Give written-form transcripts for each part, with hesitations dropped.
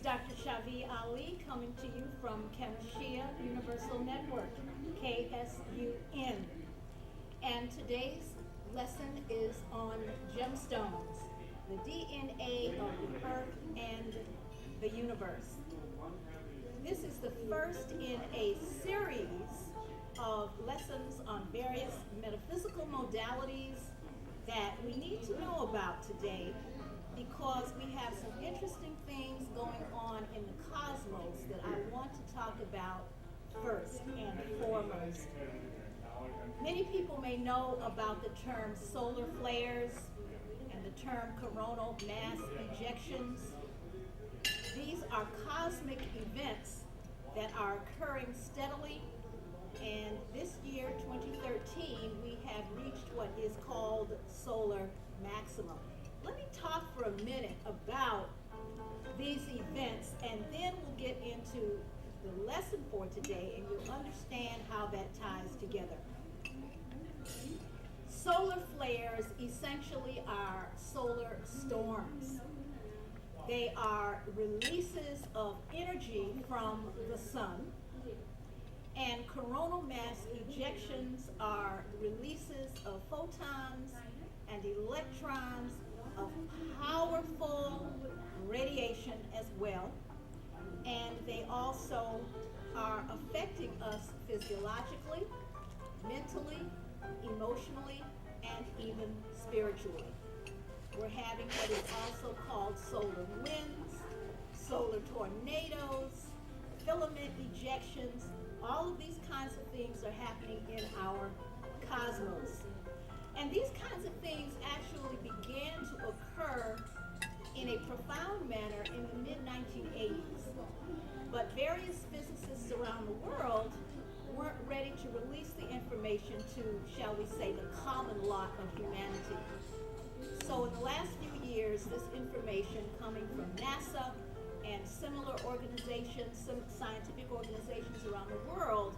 Dr.Schavi Ali coming to you from Chemshia Universal Network, KSUN. And today's lesson is on gemstones, the DNA of the earth and the universe. This is the first in a series of lessons on various metaphysical modalities that we need to know about today, because we have some interesting things going on in the cosmos that I want to talk about first and foremost. Many people may know about the term solar flares and the term coronal mass ejections. These are cosmic events that are occurring steadily, and this year, 2013, we have reached what is called solar maximum. Let me talk for a minute about these events, and then we'll get into the lesson for today, and you'll understand how that ties together. Solar flares essentially are solar storms. They are releases of energy from the sun, and coronal mass ejections are releases of photons and electrons of powerful radiation as well, and they also are affecting us physiologically, mentally, emotionally, and even spiritually. We're having what is also called solar winds, solar tornadoes, filament ejections. All of these kinds of things are happening in our cosmos. And these kinds of things actually began to occur in a profound manner in the mid-1980s. But various physicists around the world weren't ready to release the information to, shall we say, the common lot of humanity. So in the last few years, this information coming from NASA and similar organizations, some scientific organizations around the world,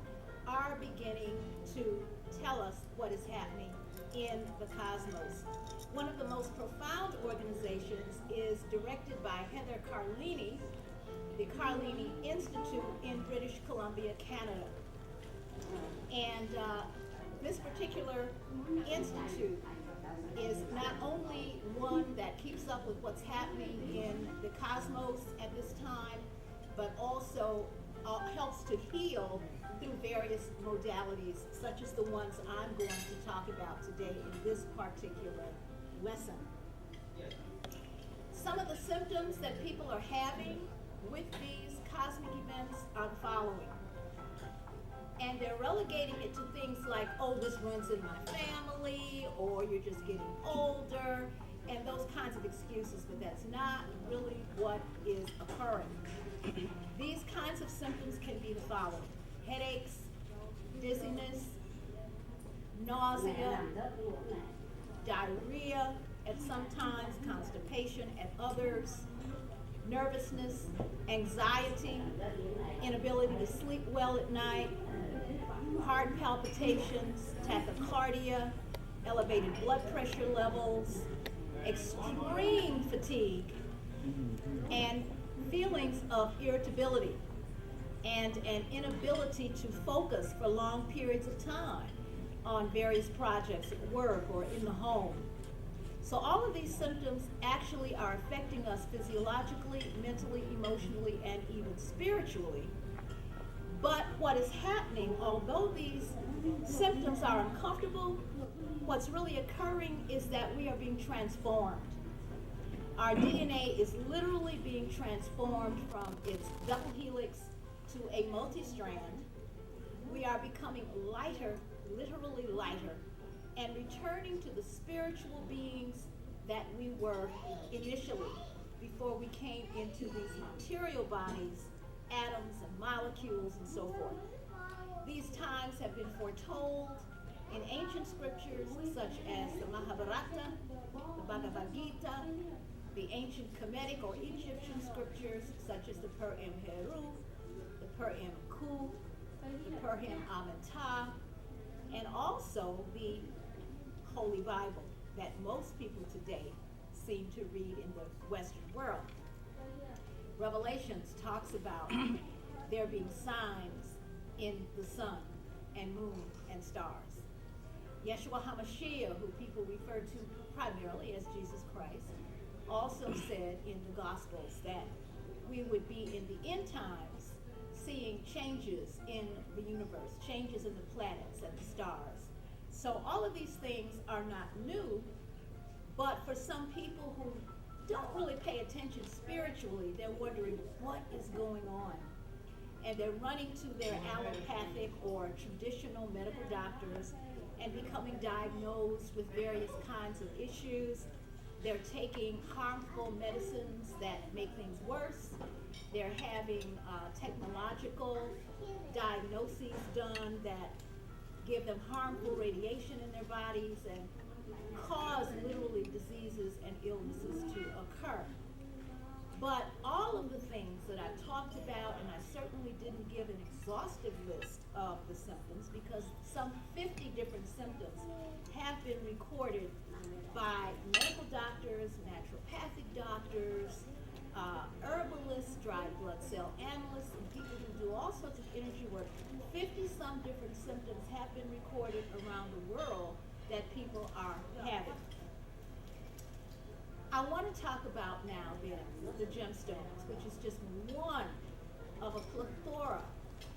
are beginning to tell us what is happening in the cosmos. One of the most profound organizations is directed by Heather Carlini, the Carlini Institute in British Columbia, Canada. And this particular institute is not only one that keeps up with what's happening in the cosmos at this time, but also helps to heal through various modalities, such as the ones I'm going to talk about today in this particular lesson. Some of the symptoms that people are having with these cosmic events are the following. And they're relegating it to things like, oh, this runs in my family, or you're just getting older, and those kinds of excuses, but that's not really what is occurring. These kinds of symptoms can be the following: headaches, dizziness, nausea, diarrhea at some times, constipation at others, nervousness, anxiety, inability to sleep well at night, heart palpitations, tachycardia, elevated blood pressure levels, extreme fatigue, and feelings of irritability, and an inability to focus for long periods of time on various projects at work or in the home. So all of these symptoms actually are affecting us physiologically, mentally, emotionally, and even spiritually. But what is happening, although these symptoms are uncomfortable, what's really occurring is that we are being transformed. Our DNA is literally being transformed from its double helix to a multi-strand. We are becoming lighter, literally lighter, and returning to the spiritual beings that we were initially before we came into these material bodies, atoms and molecules and so forth. These times have been foretold in ancient scriptures such as the Mahabharata, the Bhagavad Gita, the ancient Kemetic or Egyptian scriptures such as the Per-Em Heru, the Per-Em Ku, the Per-Em Amentet, and also the Holy Bible that most people today seem to read in the Western world. Revelations talks about there being signs in the sun and moon and stars. Yeshua HaMashiach, who people refer to primarily as Jesus Christ, also said in the Gospels that we would be in the end times seeing changes in the universe, changes in the planets and the stars. So all of these things are not new, but for some people who don't really pay attention spiritually, they're wondering what is going on. And they're running to their allopathic or traditional medical doctors and becoming diagnosed with various kinds of issues. They're taking harmful medicines that make things worse. They're having technological diagnoses done that give them harmful radiation in their bodies and cause literally diseases and illnesses to occur. But all of the things that I talked about, and I certainly didn't give an exhaustive list of the symptoms because some 50 different symptoms have been recorded by medical doctors, naturopathic doctors, herbalists, dried blood cell analysts, and people who do all sorts of energy work. 50 some different symptoms have been recorded around the world that people are having. I want to talk about now then the gemstones, which is just one of a plethora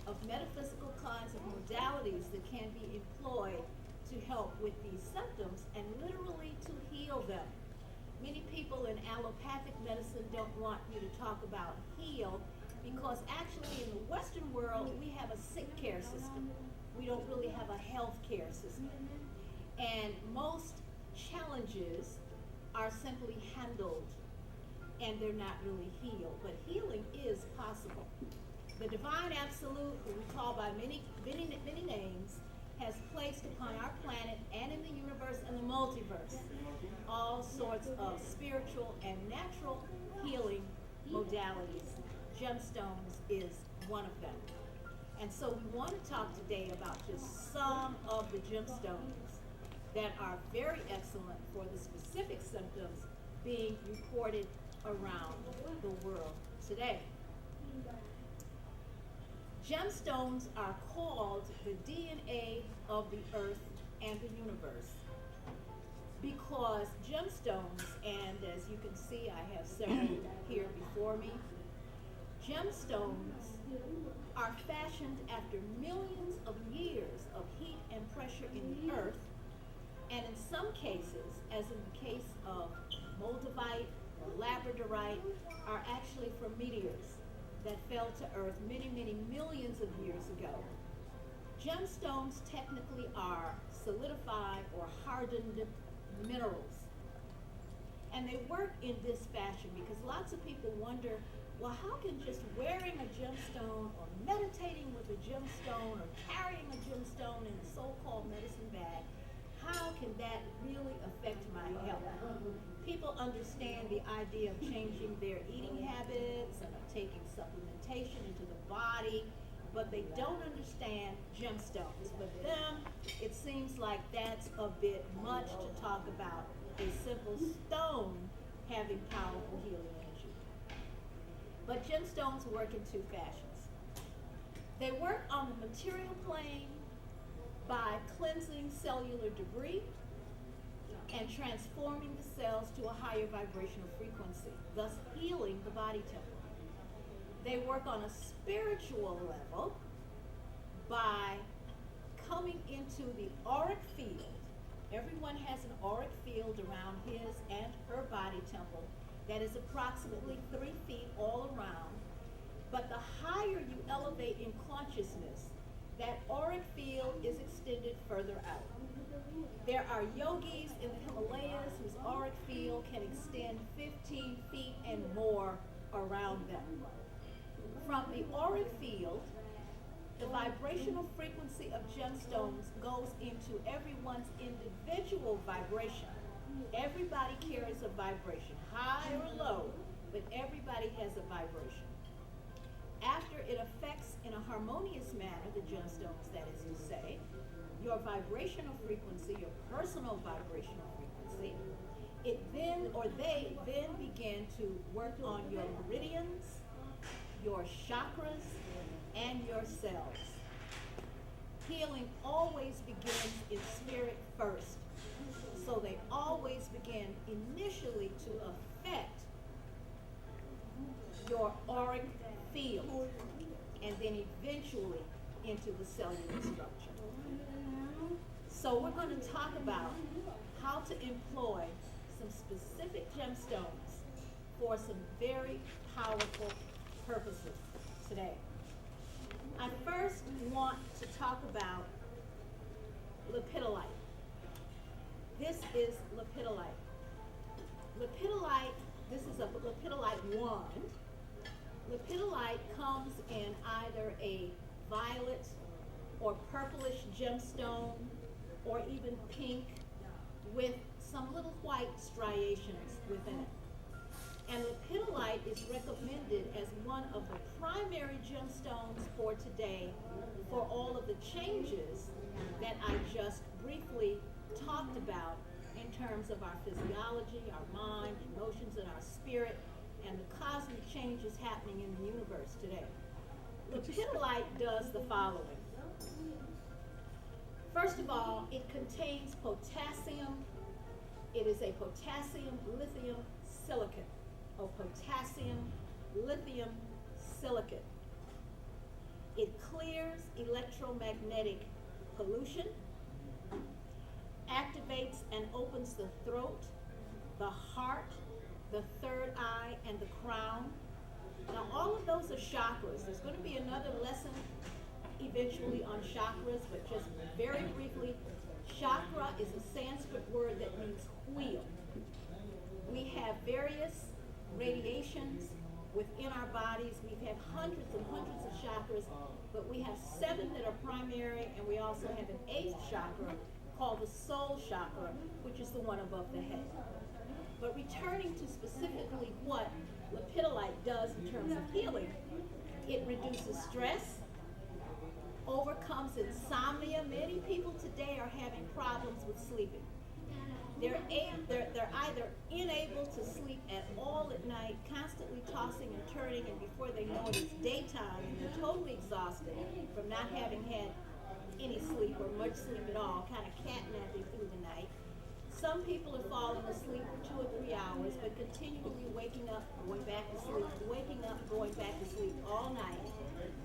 of metaphysical kinds of modalities that can be employed to help with these symptoms and literally to heal them. Many people in allopathic medicine don't want you to talk about heal because actually in the Western world we have a sick care system. We don't really have a health care system. And most challenges are simply handled and they're not really healed. But healing is possible. The divine absolute, who we call by many names, has placed upon our planet and in the universe and the multiverse all sorts of spiritual and natural healing modalities. Gemstones is one of them. And so we want to talk today about just some of the gemstones that are very excellent for the specific symptoms being reported around the world today. Gemstones are called the DNA of the earth and the universe because gemstones, and as you can see I have several here before me, gemstones are fashioned after millions of years of heat and pressure in the earth, and in some cases, as in the case of moldavite or labradorite, are actually from meteors that fell to earth many millions of years ago. Gemstones technically are solidified or hardened minerals. And they work in this fashion because lots of people wonder, well, how can just wearing a gemstone or meditating with a gemstone or carrying a gemstone in a so-called medicine bag, how can that really affect my health? People understand the idea of changing their eating habits and of taking supplementation into the body, but they don't understand gemstones. For them, it seems like that's a bit much to talk about a simple stone having powerful healing energy. But gemstones work in two fashions. They work on the material plane by cleansing cellular debris and transforming the cells to a higher vibrational frequency, thus healing the body temple. They work on a spiritual level by coming into the auric field. Everyone has an auric field around his and her body temple that is approximately 3 feet all around. But the higher you elevate in consciousness, that auric field is extended further out. There are yogis in the Himalayas whose auric field can extend 15 feet and more around them. From the auric field, the vibrational frequency of gemstones goes into everyone's individual vibration. Everybody carries a vibration, high or low, but everybody has a vibration. After it affects in a harmonious manner, the gemstones, that is to say, your vibrational frequency, your personal vibrational frequency, they then begin to work on your meridians your chakras and your cells. Healing always begins in spirit first. So they always begin initially to affect your auric field and then eventually into the cellular structure. So we're going to talk about how to employ some specific gemstones for some very powerful purposes today. I first want to talk about lepidolite. This is lepidolite. Lepidolite, this is a lepidolite wand. Lepidolite comes in either a violet or purplish gemstone or even pink with some little white striations within it. And lepidolite is recommended as one of the primary gemstones for today for all of the changes that I just briefly talked about in terms of our physiology, our mind, emotions, and our spirit, and the cosmic changes happening in the universe today. Lepidolite does the following. First of all, it contains potassium. It is a potassium lithium silicate, or potassium lithium silicate. It clears electromagnetic pollution, activates and opens the throat, the heart, the third eye, and the crown. Now all of those are chakras. There's going to be another lesson eventually on chakras, but just very briefly, chakra is a Sanskrit word that means wheel. We have various radiations within our bodies. We have hundreds and hundreds of chakras, but we have 7 that are primary, and we also have an 8th chakra called the soul chakra, which is the one above the head. But returning to specifically what lepidolite does in terms of healing, it reduces stress, overcomes insomnia. Many people today are having problems with sleeping. They're either unable to sleep at all at night, constantly tossing and turning, and before they know it, it's daytime, and they're totally exhausted from not having had any sleep or much sleep at all, kind of catnapping through the night. Some people are falling asleep for 2 or 3 hours, but continually waking up, going back to sleep, waking up, going back to sleep all night.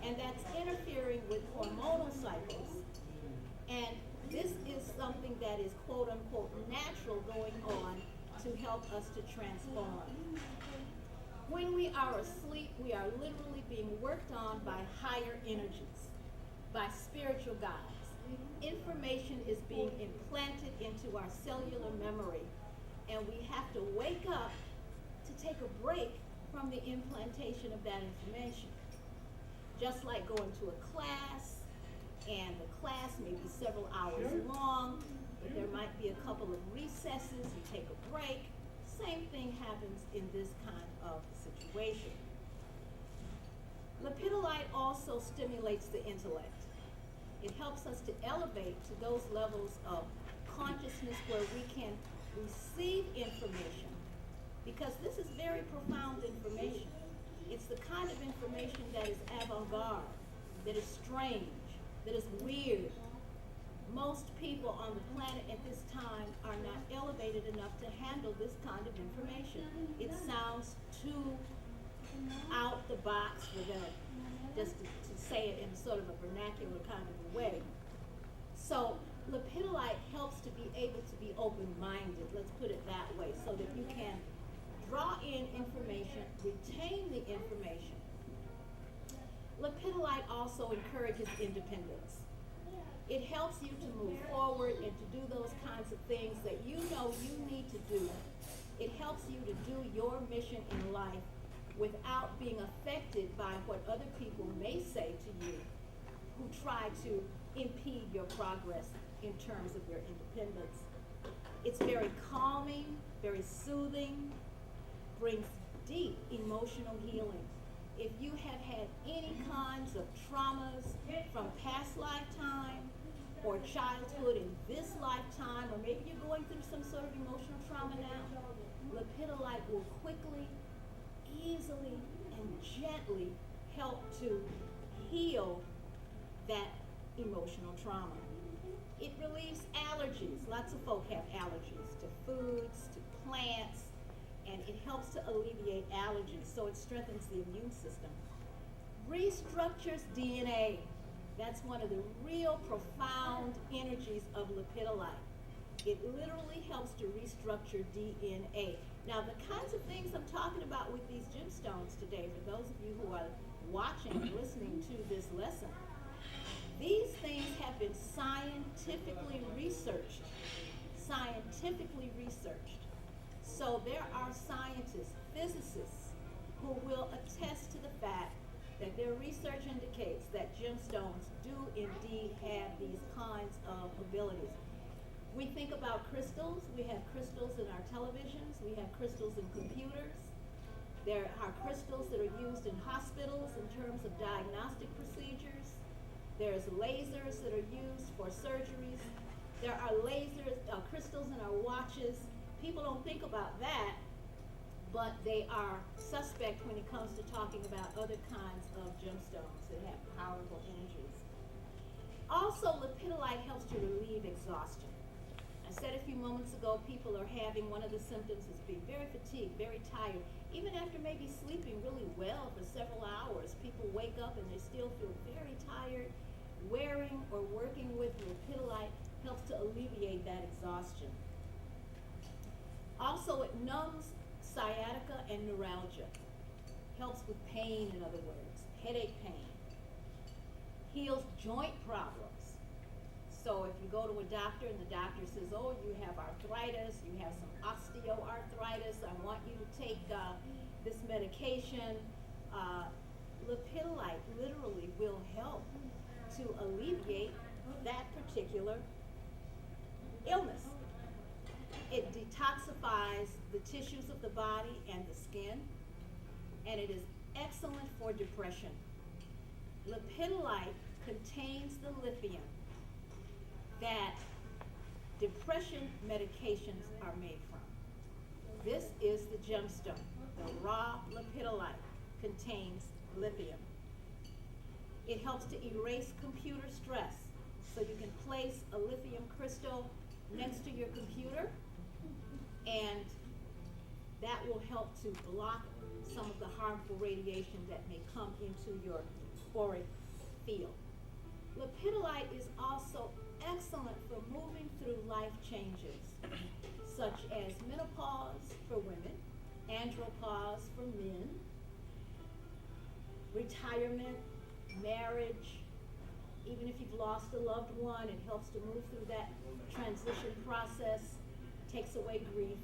And that's interfering with hormonal cycles. And this is something that is quote unquote natural going on to help us to transform. When we are asleep, we are literally being worked on by higher energies, by spiritual guides. Information is being implanted into our cellular memory, and we have to wake up to take a break from the implantation of that information. Just like going to a class, and the class may be several hours long, but there might be a couple of recesses, you take a break. Same thing happens in this kind of situation. Lepidolite also stimulates the intellect. It helps us to elevate to those levels of consciousness where we can receive information, because this is very profound information. It's the kind of information that is avant-garde, that is strange, that is weird. Most people on the planet at this time are not elevated enough to handle this kind of information. It sounds too out the box for them, just to say it in sort of a vernacular kind of a way. So lepidolite helps to be able to be open-minded, let's put it that way, so that you can draw in information, retain the information. Lepidolite also encourages independence. It helps you to move forward and to do those kinds of things that you know you need to do. It helps you to do your mission in life without being affected by what other people may say to you who try to impede your progress in terms of your independence. It's very calming, very soothing, brings deep emotional healing. If you have had any kinds of traumas from past lifetime or childhood in this lifetime, or maybe you're going through some sort of emotional trauma now, lepidolite will quickly, easily, and gently help to heal that emotional trauma. It relieves allergies. Lots of folk have allergies to foods, to plants, and it helps to alleviate allergies, so it strengthens the immune system. Restructures DNA. That's one of the real profound energies of lepidolite. It literally helps to restructure DNA. Now, the kinds of things I'm talking about with these gemstones today, for those of you who are watching and listening to this lesson, these things have been scientifically researched. Scientifically researched. So there are scientists, physicists, who will attest to the fact that their research indicates that gemstones do indeed have these kinds of abilities. We think about crystals. We have crystals in our televisions. We have crystals in computers. There are crystals that are used in hospitals in terms of diagnostic procedures. There's lasers that are used for surgeries. There are crystals in our watches. People don't think about that, but they are suspect when it comes to talking about other kinds of gemstones that have powerful energies. Also, lepidolite helps to relieve exhaustion. I said a few moments ago, people are having one of the symptoms is being very fatigued, very tired. Even after maybe sleeping really well for several hours, people wake up and they still feel very tired. Wearing or working with lepidolite helps to alleviate that exhaustion. Also, it numbs sciatica and neuralgia. Helps with pain, in other words, headache pain. Heals joint problems. So if you go to a doctor and the doctor says, oh, you have arthritis, you have some osteoarthritis, I want you to take this medication, lepidolite literally will help to alleviate that particular illness. It detoxifies the tissues of the body and the skin, and it is excellent for depression. Lepidolite contains the lithium that depression medications are made from. This is the gemstone. The raw lepidolite contains lithium. It helps to erase computer stress. So you can place a lithium crystal next to your computer, and that will help to block some of the harmful radiation that may come into your auric field. Lepidolite is also excellent for moving through life changes, such as menopause for women, andropause for men, retirement, marriage. Even if you've lost a loved one, it helps to move through that transition process, takes away grief,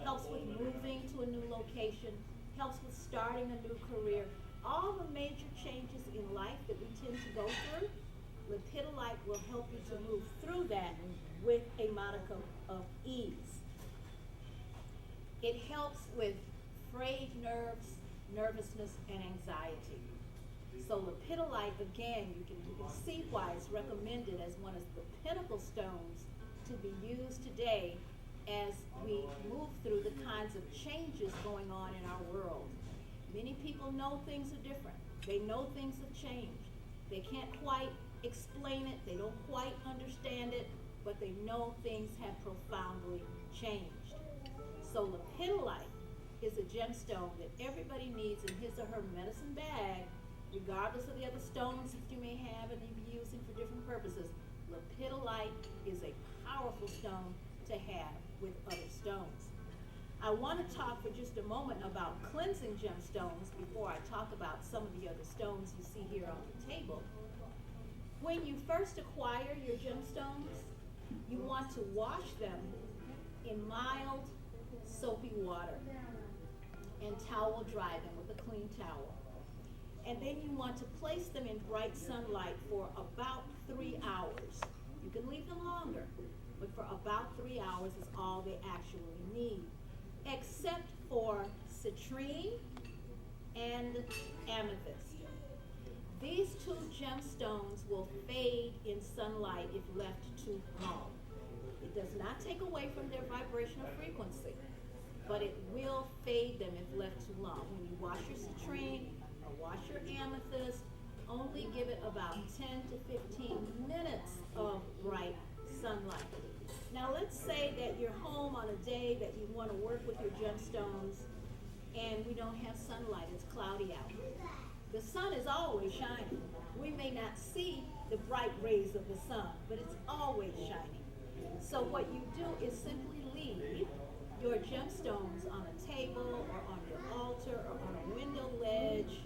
helps with moving to a new location, helps with starting a new career. All the major changes in life that we tend to go through, lepidolite will help you to move through that with a modicum of ease. It helps with frayed nerves, nervousness, and anxiety. So lepidolite, again, you can see why it's recommended as one of the pinnacle stones to be used today as we move through the kinds of changes going on in our world. Many people know things are different. They know things have changed. They can't quite explain it. They don't quite understand it, but they know things have profoundly changed. So lepidolite is a gemstone that everybody needs in his or her medicine bag, regardless of the other stones that you may have and you be using for different purposes. Lepidolite is a powerful stone to have with other stones. I want to talk for just a moment about cleansing gemstones before I talk about some of the other stones you see here on the table. When you first acquire your gemstones, you want to wash them in mild, soapy water and towel dry them with a clean towel. And then you want to place them in bright sunlight for about 3 hours. You can leave them longer, but for about 3 hours is all they actually need, except for citrine and amethyst. These two gemstones will fade in sunlight if left too long. It does not take away from their vibrational frequency, but it will fade them if left too long. When you wash your citrine or wash your amethyst. Only give it about 10 to 15 minutes of bright sunlight. Now let's say that you're home on a day that you want to work with your gemstones and we don't have sunlight, it's cloudy out. The sun is always shining. We may not see the bright rays of the sun, but it's always shining. So what you do is simply leave your gemstones on a table or on your altar or on a window ledge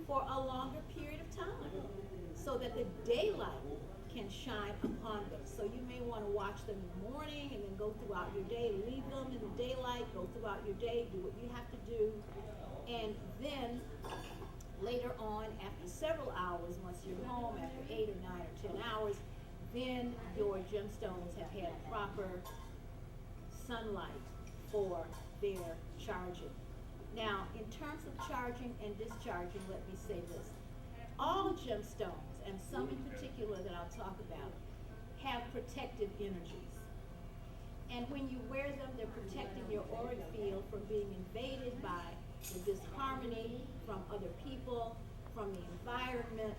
for a longer period of time so that the daylight can shine upon them. So you may want to watch them in the morning and then go throughout your day, leave them in the daylight, go throughout your day, do what you have to do, and then later on, after several hours, once you're home, after 8 or 9 or 10 hours, then your gemstones have had proper sunlight for their charging. Now, in terms of charging and discharging, let me say this. All gemstones, and some in particular that I'll talk about, have protective energies. And when you wear them, they're protecting your auric field from being invaded by the disharmony from other people, from the environment.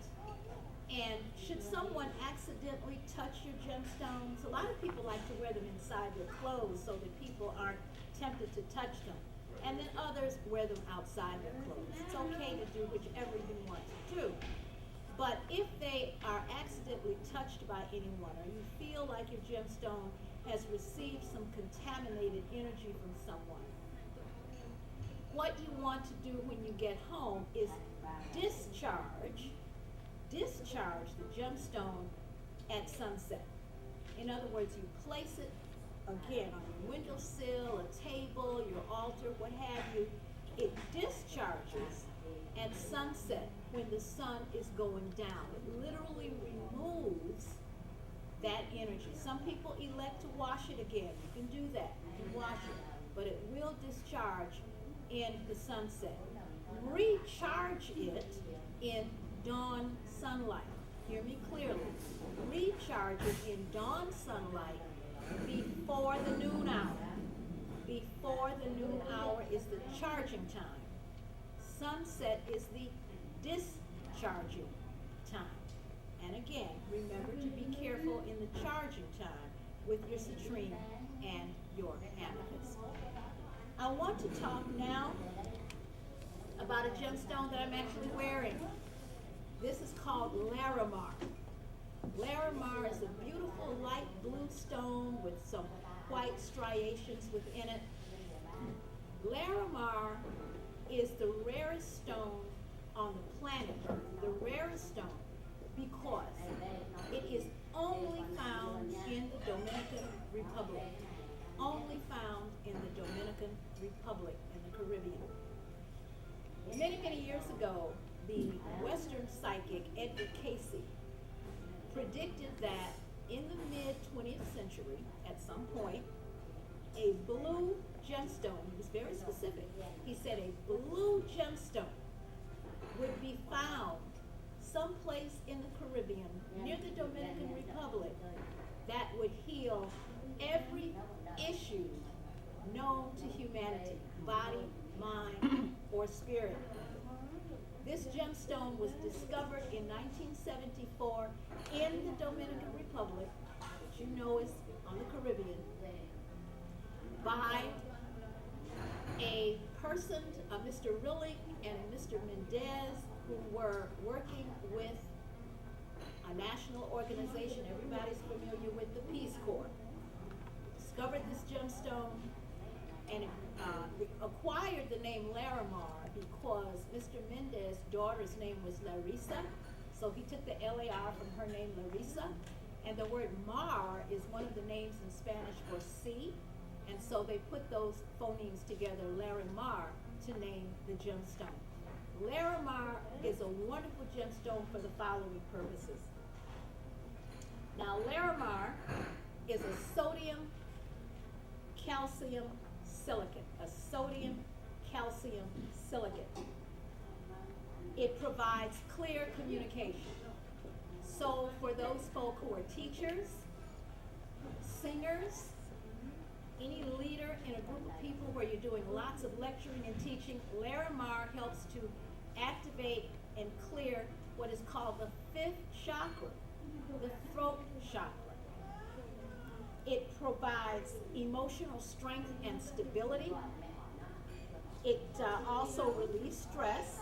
And should someone accidentally touch your gemstones, a lot of people like to wear them inside their clothes so that people aren't tempted to touch them. And then others wear them outside their clothes. It's okay to do whichever you want to do. But if they are accidentally touched by anyone, or you feel like your gemstone has received some contaminated energy from someone, what you want to do when you get home is discharge the gemstone at sunset. In other words, you place it again on your windowsill, a table, your altar, what have you. It discharges at sunset when the sun is going down. It literally removes that energy. Some people elect to wash it again. You can do that. You can wash it. But it will discharge in the sunset. Recharge it in dawn sunlight. Hear me clearly. Recharge it in dawn sunlight before the noon hour. Before the noon hour is the charging time. Sunset is the discharging time. And again, remember to be careful in the charging time with your citrine and your amethyst. I want to talk now about a gemstone that I'm actually wearing. This is called Larimar. Larimar is a beautiful light blue stone with some white striations within it. Larimar is the rarest stone on the planet Earth, the rarest stone, because it is only found in the Dominican Republic. Only found in the Dominican Republic in the Caribbean. Many, many years ago, the Western psychic Edgar Cayce predicted that in the mid-20th century, at some point, a blue gemstone, he was very specific, he said a blue gemstone would be found someplace in the Caribbean, near the Dominican Republic, that would heal every issue known to humanity, body, mind, or spirit. This gemstone was discovered in 1974 in the Dominican Republic, which you know is on the Caribbean, by a person, a Mr. Rilling and a Mr. Mendez, who were working with a national organization. Everybody's familiar with the Peace Corps. Discovered this gemstone and acquired the name Larimar because Mr. Mendez's daughter's name was Larissa, so he took the LAR from her name Larissa, and the word mar is one of the names in Spanish for sea, and so they put those phonemes together, Larimar, to name the gemstone. Larimar is a wonderful gemstone for the following purposes. Now, Larimar is a sodium calcium silicate, a sodium calcium silicate. It provides clear communication. So for those folk who are teachers, singers, any leader in a group of people where you're doing lots of lecturing and teaching, Larimar helps to activate and clear what is called the fifth chakra, the throat chakra. It provides emotional strength and stability. It also relieves stress,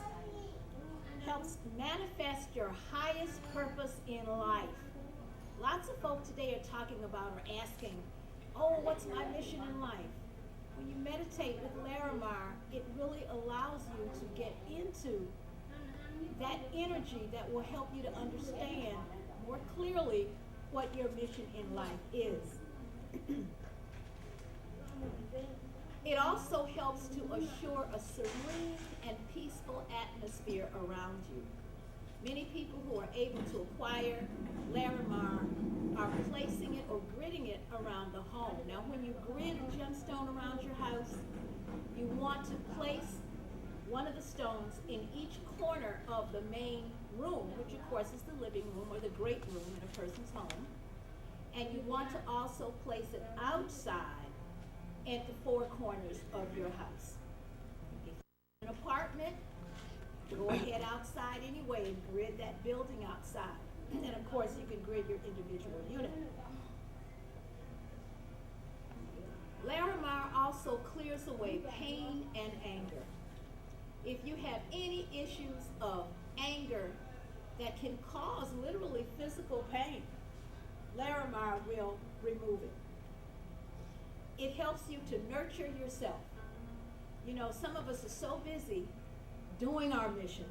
helps manifest your highest purpose in life. Lots of folk today are talking about or asking, oh, what's my mission in life? When you meditate with Larimar, it really allows you to get into that energy that will help you to understand more clearly what your mission in life is. It also helps to assure a serene and peaceful atmosphere around you. Many people who are able to acquire Larimar are placing it or gridding it around the home. Now, when you grid a gemstone around your house, you want to place one of the stones in each corner of the main room, which of course is the living room or the great room in a person's home. And you want to also place it outside at the four corners of your house. If you're in an apartment, go ahead outside anyway and grid that building outside. And of course, you can grid your individual unit. Larimar also clears away pain and anger. If you have any issues of anger that can cause literally physical pain, Larimar will remove it. It helps you to nurture yourself. You know, some of us are so busy doing our mission,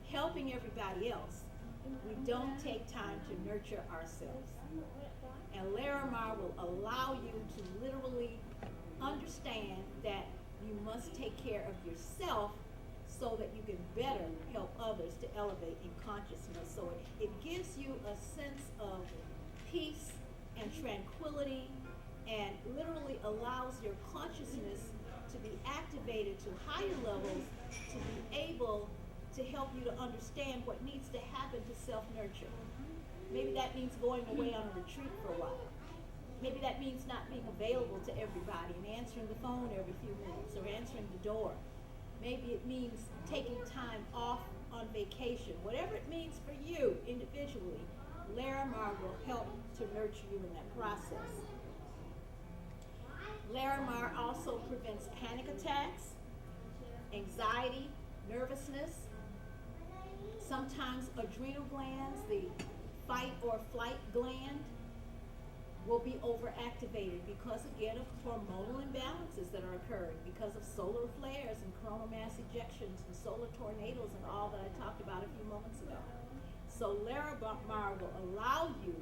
helping everybody else, we don't take time to nurture ourselves. And Larimar will allow you to literally understand that you must take care of yourself so that you can better help others to elevate in consciousness. So it gives you a sense of peace and tranquility, and literally allows your consciousness to be activated to higher levels to be able to help you to understand what needs to happen to self-nurture. Maybe that means going away on a retreat for a while. Maybe that means not being available to everybody and answering the phone every few minutes or answering the door. Maybe it means taking time off on vacation. Whatever it means for you individually, Larimar will help to nurture you in that process. Larimar also prevents panic attacks, anxiety, nervousness, sometimes adrenal glands, the fight or flight gland, will be overactivated because, again, of hormonal imbalances that are occurring because of solar flares and coronal mass ejections and solar tornadoes and all that I talked about a few moments ago. So Larimar will allow you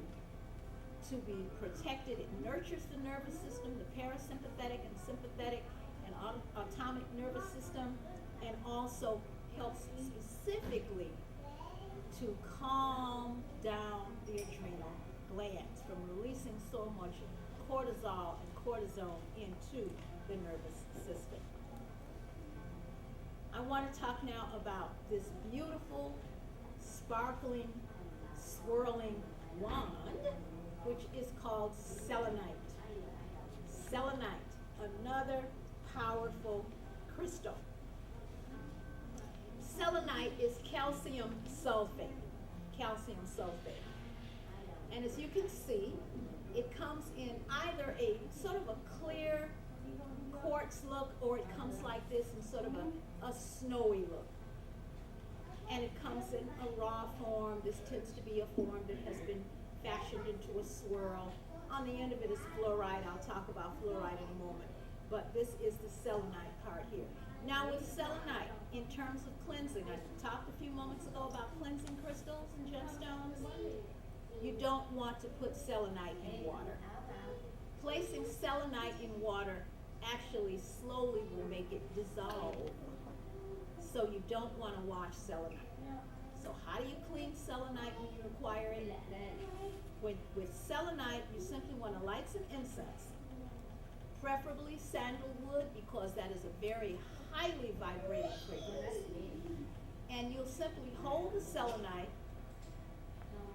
to be protected. It nurtures the nervous system, the parasympathetic and sympathetic and autonomic nervous system, and also helps specifically to calm down the adrenal glands from releasing so much cortisol and cortisone into the nervous system. I want to talk now about this beautiful, sparkling, swirling wand, which is called selenite. Selenite, another powerful crystal. Selenite is calcium sulfate. Calcium sulfate. And as you can see, it comes in either a sort of a clear quartz look, or it comes like this in sort of a snowy look. And it comes in a raw form. This tends to be a form that has been fashioned into a swirl. On the end of it is fluorite. I'll talk about fluorite in a moment. But this is the selenite part here. Now with selenite, in terms of cleansing, I talked a few moments ago about cleansing crystals and gemstones. You don't want to put selenite in water. Placing selenite in water actually slowly will make it dissolve. So you don't want to wash selenite. So how do you clean selenite when you acquire it? With selenite, you simply want to light some incense, preferably sandalwood, because that is a very highly vibrating fragrance. And you'll simply hold the selenite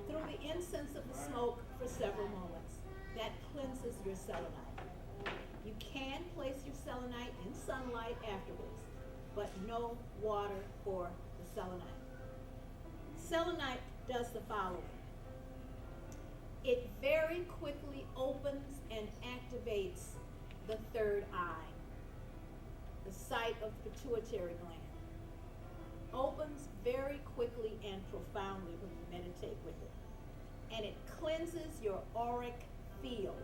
through the incense of the smoke for several moments. That cleanses your selenite. You can place your selenite in sunlight afterwards, but no water or the selenite. Selenite does the following. It very quickly opens and activates the third eye, the site of the pituitary gland. Opens very quickly and profoundly when you meditate with it. And it cleanses your auric field.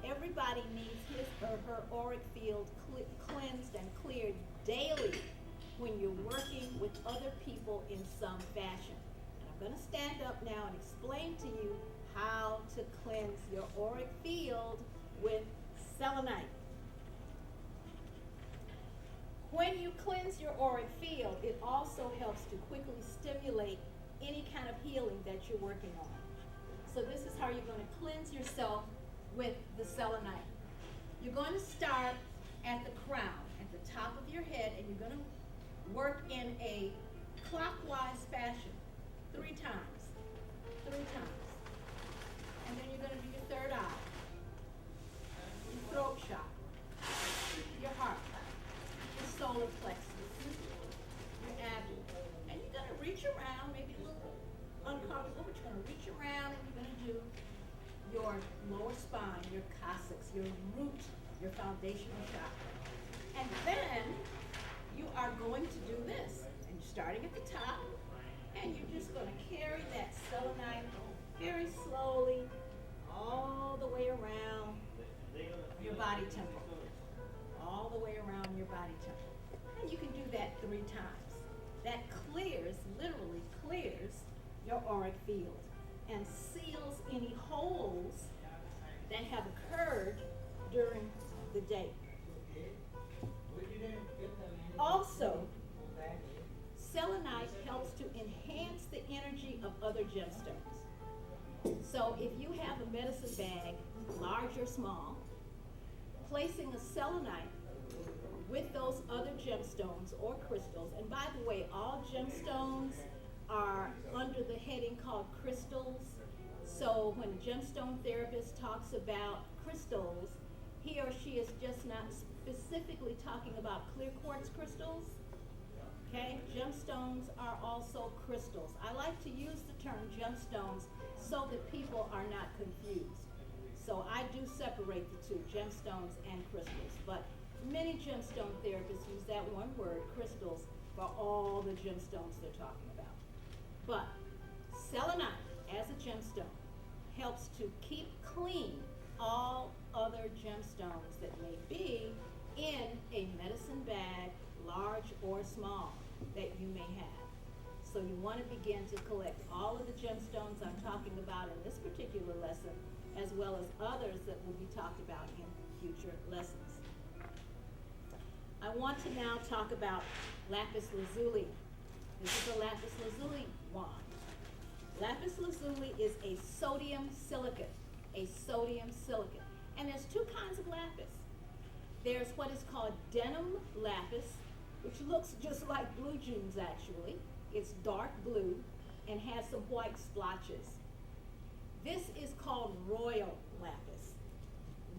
Everybody needs his or her auric field cleansed and cleared daily when you're working with other people in some fashion. And I'm going to stand up now and explain to you how to cleanse your auric field with selenite. When you cleanse your auric field, it also helps to quickly stimulate any kind of healing that you're working on. So this is how you're going to cleanse yourself with the selenite. You're going to start at the crown, at the top of your head, and you're going to work in a clockwise fashion 3 times. 3 times. And then you're going to do your third eye, your throat chakra, your heart, your solar plexus, your abdomen. And you're going to reach around, maybe a little uncomfortable, but you're going to reach around and you're going to do your lower spine, your coccyx, your root, your foundational chakra. And then you are going to do this. And you're starting at the top, and you're just going to carry that selenite very slowly all the way around your body temple. All the way around your body temple. And you can do that 3 times. That clears, literally clears your auric field and seals any holes that have occurred during the day. Also, selenite helps to enhance the energy of other gemstones. So if you have a medicine bag, large or small, placing a selenite with those other gemstones or crystals, and by the way, all gemstones are under the heading called crystals. So when a gemstone therapist talks about crystals, he or she is just not specifically talking about clear quartz crystals. Okay, gemstones are also crystals. I like to use the term gemstones so that people are not confused. So I do separate the two, gemstones and crystals. But many gemstone therapists use that one word, crystals, for all the gemstones they're talking about. But selenite, as a gemstone, helps to keep clean all other gemstones that may be in a medicine bag, large or small, that you may have. So you want to begin to collect all of the gemstones I'm talking about in this particular lesson, as well as others that will be talked about in future lessons. I want to now talk about lapis lazuli. This is a lapis lazuli wand. Lapis lazuli is a sodium silicate, And there's 2 kinds of lapis. There's what is called denim lapis, which looks just like blue jeans actually. It's dark blue and has some white splotches. This is called royal lapis.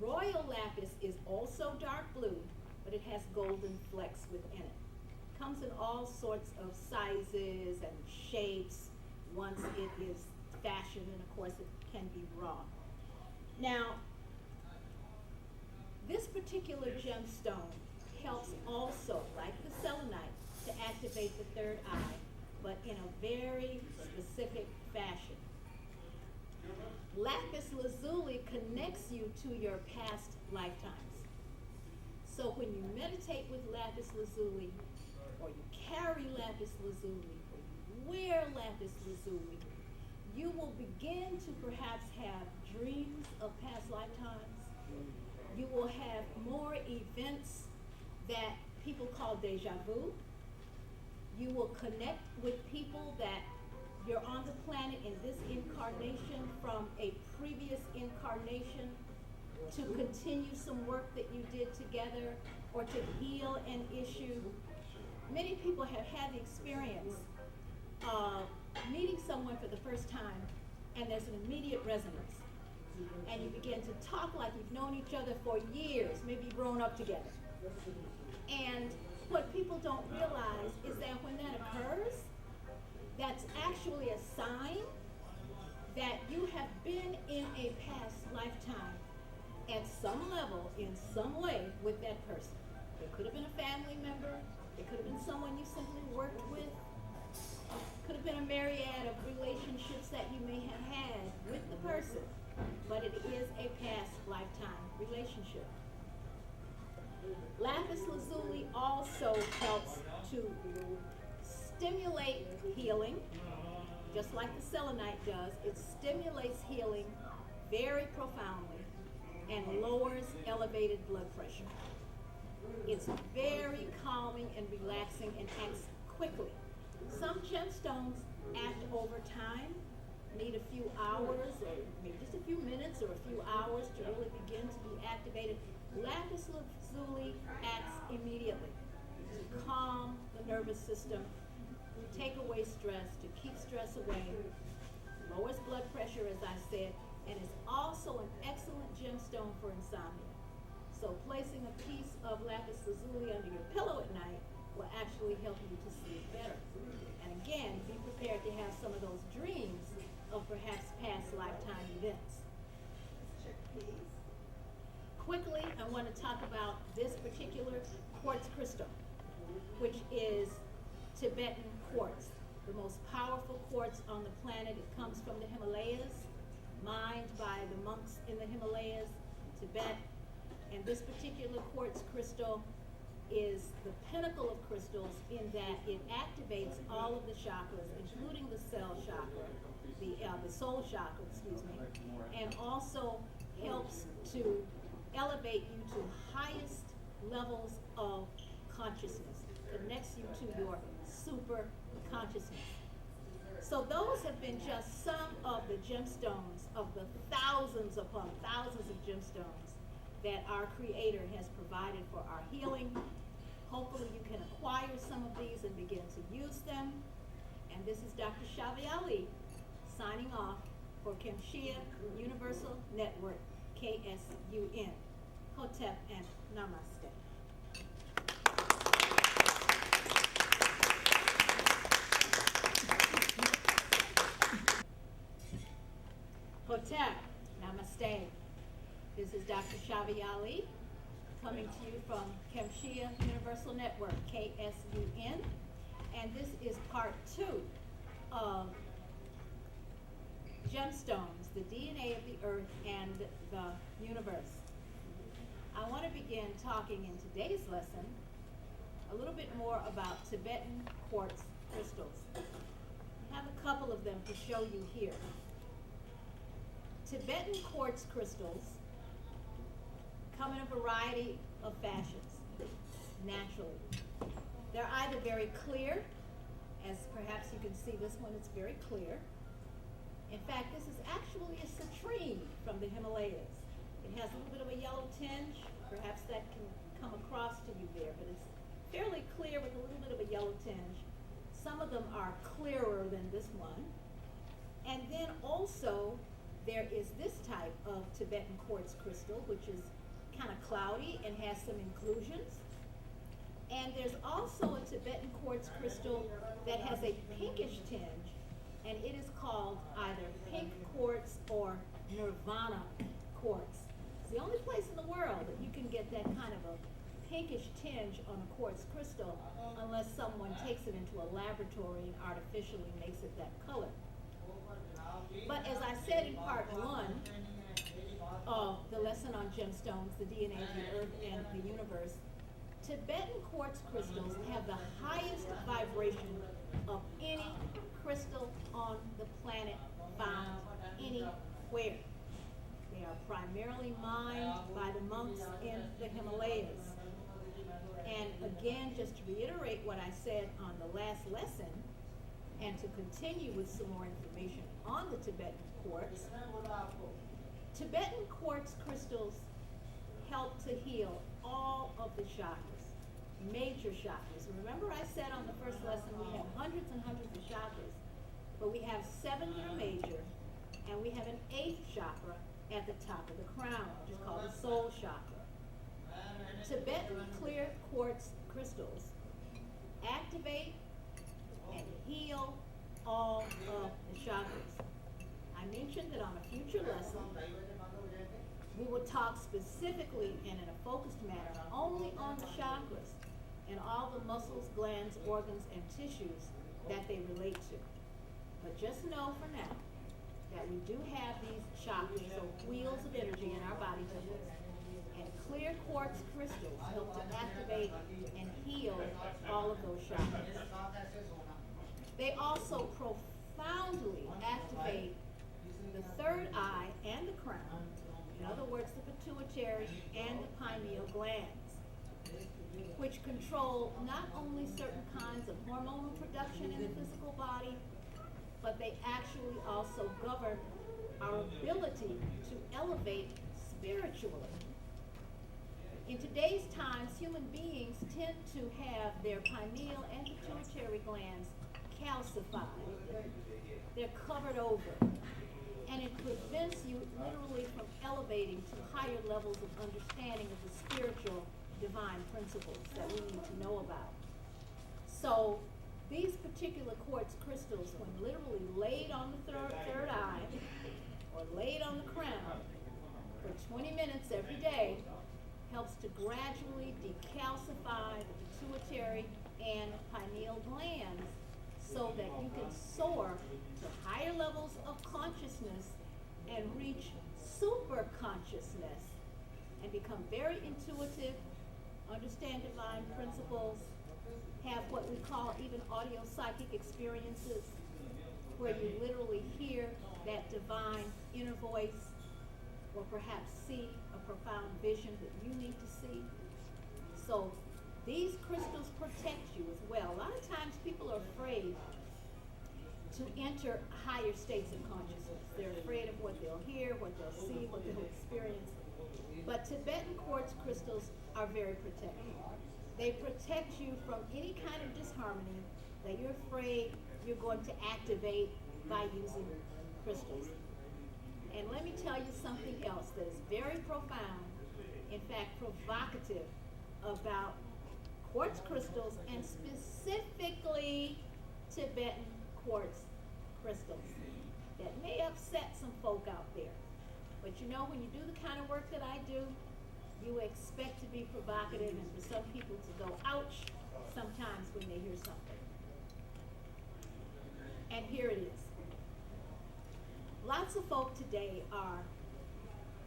Royal lapis is also dark blue, but it has golden flecks within it. Comes in all sorts of sizes and shapes once it is fashioned, and of course it can be raw. Now, this particular gemstone helps also, like the selenite, to activate the third eye, but in a very specific fashion. Lapis lazuli connects you to your past lifetimes. So when you meditate with lapis lazuli, or you carry lapis lazuli, or you wear lapis lazuli, you will begin to perhaps have dreams of past lifetimes. You will have more events that people call deja vu. You will connect with people that you're on the planet in this incarnation from a previous incarnation to continue some work that you did together or to heal an issue. Many people have had the experience of meeting someone for the first time, and there's an immediate resonance. And you begin to talk like you've known each other for years, maybe grown up together. And what people don't realize is that when that occurs, some level, in some way, with that person. It could have been a family member. It could have been someone you simply worked with. Could have been a myriad of relationships that you may have had with the person, but it is a past lifetime relationship. Lapis lazuli also helps to stimulate healing, just like the selenite does. It stimulates healing very profoundly and lowers elevated blood pressure. It's very calming and relaxing and acts quickly. Some gemstones act over time, need a few hours or maybe just a few minutes or a few hours to really begin to be activated. Lapis lazuli acts immediately to calm the nervous system, to take away stress, to keep stress away, lowers blood pressure, as I said, and is also an excellent gemstone for insomnia. So placing a piece of lapis lazuli under your pillow at night will actually help you to sleep better. And again, be prepared to have some of those dreams of perhaps past lifetime events. Quickly, I want to talk about this particular quartz crystal, which is Tibetan quartz, the most powerful quartz on the planet. It comes from the Himalayas, mined by the monks in the Himalayas, Tibet. And this particular quartz crystal is the pinnacle of crystals in that it activates all of the chakras, including the cell chakra, the soul chakra, and also helps to elevate you to highest levels of consciousness, connects you to your super consciousness. So those have been just some of the gemstones, of the thousands upon thousands of gemstones that our Creator has provided for our healing. Hopefully you can acquire some of these and begin to use them. And this is Dr. Schavi Ali signing off for Kemshia Universal Network, KSUN. Hotep and Namaste. Hotep, Namaste. This is Dr. Schavi Ali coming to you from Kemshia Universal Network, KSUN. And this is part 2 of Gemstones, the DNA of the Earth and the universe. I want to begin talking in today's lesson a little bit more about Tibetan quartz crystals. I have a couple of them to show you here. Tibetan quartz crystals come in a variety of fashions, naturally. They're either very clear, as perhaps you can see this one, it's very clear. In fact, this is actually a citrine from the Himalayas. It has a little bit of a yellow tinge. Perhaps that can come across to you there, but it's fairly clear with a little bit of a yellow tinge. Some of them are clearer than this one. And then also, there is this type of Tibetan quartz crystal, which is kind of cloudy and has some inclusions. And there's also a Tibetan quartz crystal that has a pinkish tinge, and it is called either pink quartz or nirvana quartz. It's the only place in the world that you can get that kind of a pinkish tinge on a quartz crystal unless someone takes it into a laboratory and artificially makes it that color. But as I said in part 1 of the lesson on gemstones, the DNA of the Earth and the universe, Tibetan quartz crystals have the highest vibration of any crystal on the planet found anywhere. They are primarily mined by the monks in the Himalayas. And again, just to reiterate what I said on the last lesson, and to continue with some more information on the Tibetan quartz, Tibetan quartz crystals help to heal all of the chakras, major chakras. Remember I said on the first lesson we have hundreds and hundreds of chakras, but we have 7 that are major, and we have an 8th chakra at the top of the crown, which is called the soul chakra. Tibetan clear quartz crystals activate and heal all of the chakras. I mentioned that on a future lesson, We will talk specifically and in a focused manner only on the chakras and all the muscles, glands, organs, and tissues that they relate to. But just know for now that we do have these chakras, so wheels of energy in our body temples. And clear quartz crystals help to activate and heal all of those chakras. They also profoundly activate the third eye and the crown, in other words, the pituitary and the pineal glands, which control not only certain kinds of hormonal production in the physical body, but they actually also govern our ability to elevate spiritually. In today's times, human beings tend to have their pineal and pituitary glands calcified. They're covered over. And it prevents you literally from elevating to higher levels of understanding of the spiritual divine principles that we need to know about. So these particular quartz crystals, when literally laid on the third eye or laid on the crown for 20 minutes every day, helps to gradually decalcify the pituitary and pineal glands so that you can soar to higher levels of consciousness and reach super consciousness and become very intuitive, understand divine principles, have what we call even audio psychic experiences where you literally hear that divine inner voice or perhaps see a profound vision that you need to see. So these crystals protect you as well. A lot of times people are afraid to enter higher states of consciousness. They're afraid of what they'll hear, what they'll see, what they'll experience. But Tibetan quartz crystals are very protective. They protect you from any kind of disharmony that you're afraid you're going to activate by using crystals. And let me tell you something else that is very profound, in fact provocative, about quartz crystals and specifically Tibetan quartz crystals that may upset some folk out there. But you know, when you do the kind of work that I do, you expect to be provocative and for some people to go ouch sometimes when they hear something. And here it is. Lots of folk today are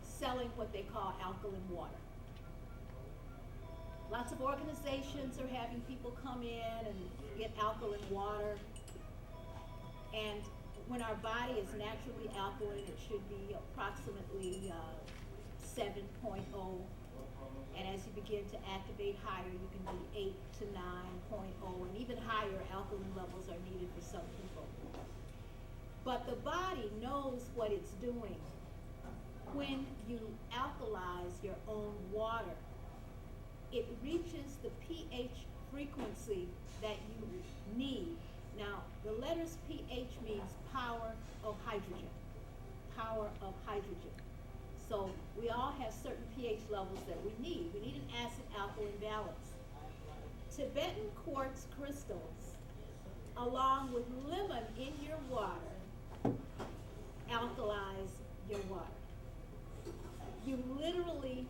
selling what they call alkaline water. Lots of organizations are having people come in and get alkaline water. And when our body is naturally alkaline, it should be approximately 7.0. And as you begin to activate higher, you can be 8 to 9.0, and even higher alkaline levels are needed for some people. But the body knows what it's doing. When you alkalize your own water, it reaches the pH frequency that you need. Now, the letters pH means power of hydrogen. Power of hydrogen. So we all have certain pH levels that we need. We need an acid-alkaline balance. Tibetan quartz crystals, along with lemon in your water, alkalize your water. You literally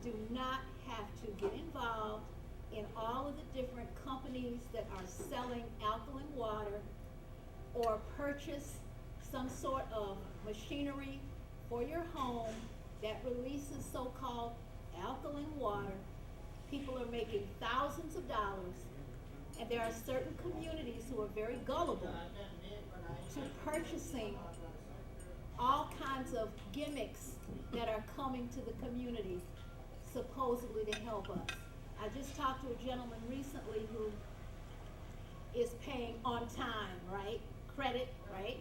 do not have to get involved in all of the different companies that are selling alkaline water or purchase some sort of machinery for your home that releases so-called alkaline water. People are making thousands of dollars, and there are certain communities who are very gullible to purchasing all kinds of gimmicks that are coming to the community supposedly to help us. I just talked to a gentleman recently who is paying on time, right? Credit, right?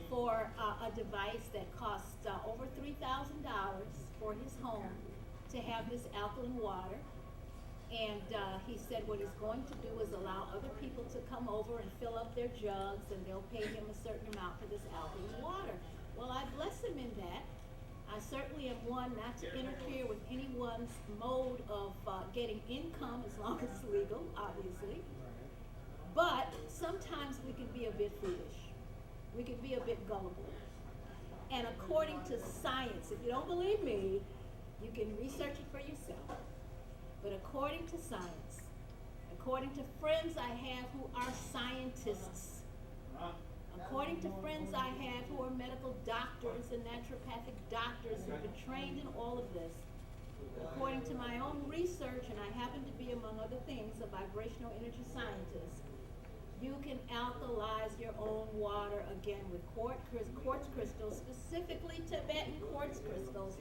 For a device that costs over $3,000 for his home to have this alkaline water. And he said what he's going to do is allow other people to come over and fill up their jugs, and they'll pay him a certain amount for this alkaline water. Well, I bless him in that. I certainly am one not to interfere with anyone's mode of getting income as long as it's legal, obviously. But sometimes we can be a bit foolish. We can be a bit gullible. And according to science, if you don't believe me, You can research it for yourself. But according to science, according to friends I have who are scientists, according to friends I have who are medical doctors and naturopathic doctors who've been trained in all of this, according to my own research, and I happen to be, among other things, a vibrational energy scientist, you can alkalize your own water again with quartz crystals, specifically Tibetan quartz crystals,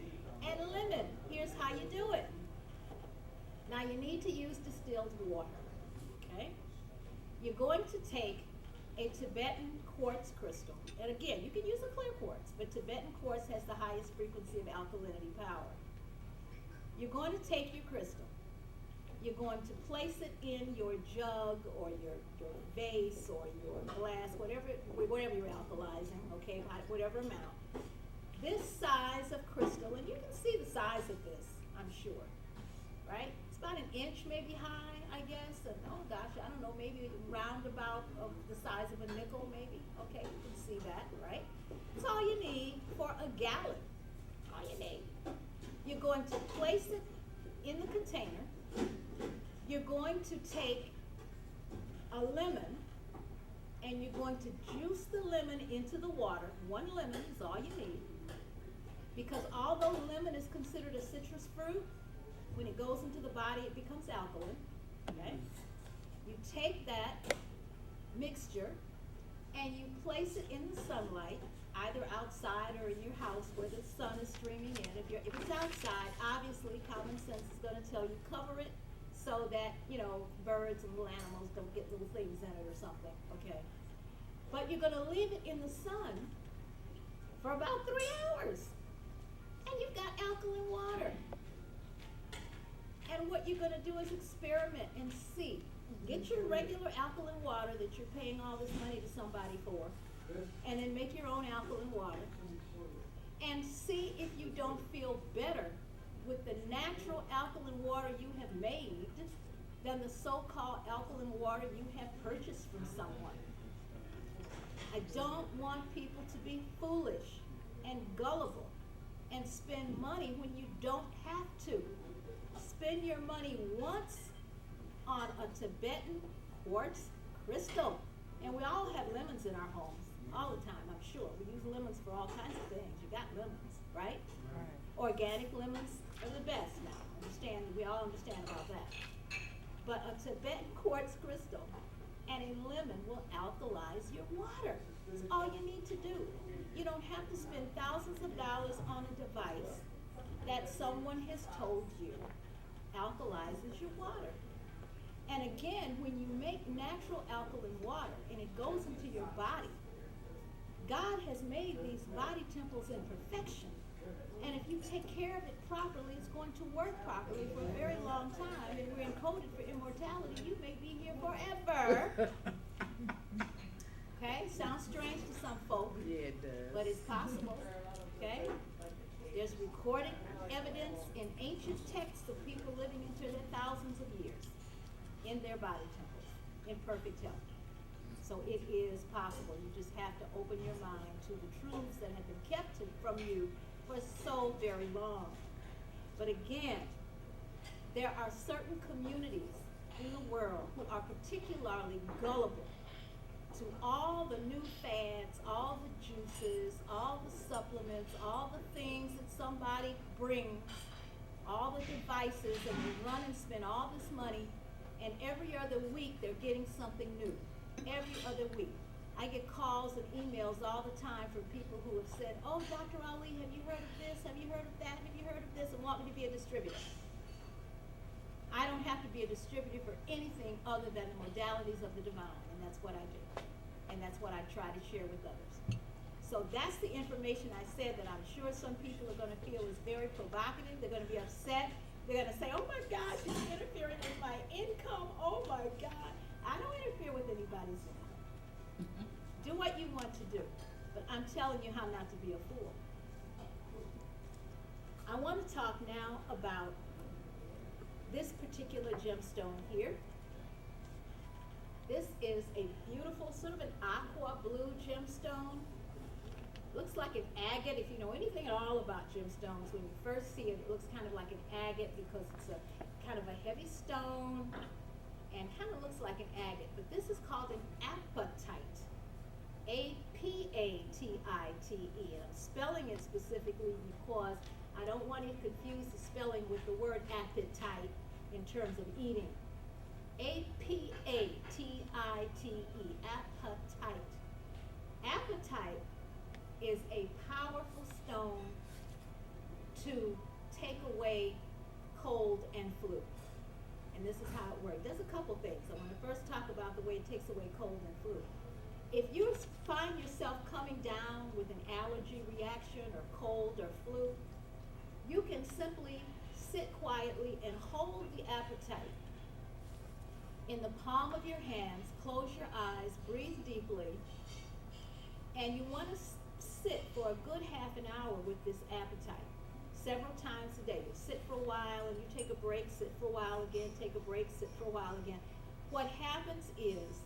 and lemon. Here's how you do it. Now you need to use distilled water, okay? You're going to take a Tibetan quartz crystal, and again, you can use a clear quartz, but Tibetan quartz has the highest frequency of alkalinity power. You're going to take your crystal. You're going to place it in your jug or your vase or your glass, whatever you're alkalizing, okay, whatever amount. This size of crystal, and you can see the size of this, I'm sure, right? It's about an inch maybe high, I guess, and oh gosh, I don't know, maybe roundabout of the size of a nickel maybe, okay, you can see that, right? That's all you need for a gallon, all you need. You're going to place it in the container. You're going to take a lemon and you're going to juice the lemon into the water. 1 lemon is all you need. Because although lemon is considered a citrus fruit, when it goes into the body, it becomes alkaline. Okay? You take that mixture and you place it in the sunlight, either outside or in your house where the sun is streaming in. If it's outside, obviously common sense is going to tell you cover it so that, birds and little animals don't get little things in it or something, okay? But you're going to leave it in the sun for about 3 hours. And you've got alkaline water. And what you're going to do is experiment and see. Get your regular alkaline water that you're paying all this money to somebody for, and then make your own alkaline water. And see if you don't feel better with the natural alkaline water you have made than the so-called alkaline water you have purchased from someone. I don't want people to be foolish and gullible and spend money when you don't have to. Spend your money once on a Tibetan quartz crystal. And we all have lemons in our homes all the time, I'm sure. We use lemons for all kinds of things. You got lemons, right? Organic lemons are the best now. We all understand about that. But a Tibetan quartz crystal and a lemon will alkalize your water. That's all you need to do. You don't have to spend thousands of dollars on a device that someone has told you alkalizes your water. And again, when you make natural alkaline water and it goes into your body, God has made these body temples in perfection. And if you take care of it properly, it's going to work properly for a very long time. And we're encoded for immortality. You may be here forever. Okay? Sounds strange to some folk. Yeah, it does. But it's possible. Okay? There's recorded evidence in ancient texts of people living into their thousands of years in their body temples, in perfect health. So it is possible. You just have to open your mind to the truths that have been kept from you for so very long. But again, there are certain communities in the world who are particularly gullible to all the new fads, all the juices, all the supplements, all the things that somebody brings, all the devices, and they run and spend all this money, and every other week they're getting something new. Every other week. I get calls and emails all the time from people who have said, oh, Dr. Ali, have you heard of this? Have you heard of that? Have you heard of this? And want me to be a distributor. I don't have to be a distributor for anything other than the modalities of the divine, and that's what I do. And that's what I try to share with others. So that's the information I said that I'm sure some people are going to feel is very provocative. They're going to be upset. They're going to say, oh my God, you're interfering with my income. Oh my God. I don't interfere with anybody's income. Do what you want to do, but I'm telling you how not to be a fool. I want to talk now about this particular gemstone here. This is a beautiful, sort of an aqua blue gemstone Looks like an agate. If you know anything at all about gemstones, when you first see it, it looks kind of like an agate because it's a kind of a heavy stone and kind of looks like an agate. But this is called an apatite. A-P-A-T-I-T-E. And I'm spelling it specifically because I don't want you to confuse the spelling with the word appetite in terms of eating. A-P-A-T-I-T-E. Apatite. Apatite is a powerful stone to take away cold and flu. And this is how it works. There's a couple things. I want to first talk about the way it takes away cold and flu. If you find yourself coming down with an allergy reaction or cold or flu, you can simply sit quietly and hold the apatite in the palm of your hands, close your eyes, breathe deeply, and you want to sit for a good half an hour with this apatite several times a day. You sit for a while and you take a break, sit for a while again, take a break, sit for a while again. What happens is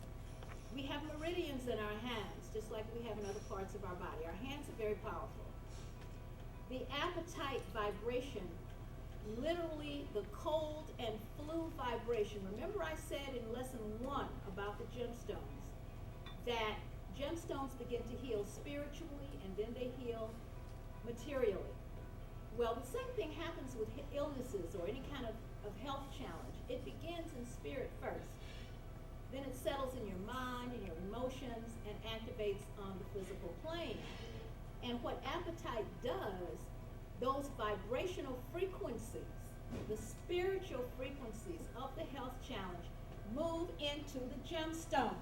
we have meridians in our hands, just like we have in other parts of our body. Our hands are very powerful. The apatite vibration, literally the cold and flu vibration. Remember I said in lesson 1 about the gemstones that gemstones begin to heal spiritually and then they heal materially. Well, the same thing happens with illnesses or any kind of health challenge. It begins in spirit first. Then it settles in your mind and your emotions and activates on the physical plane. And what apatite does, those vibrational frequencies, the spiritual frequencies of the health challenge move into the gemstone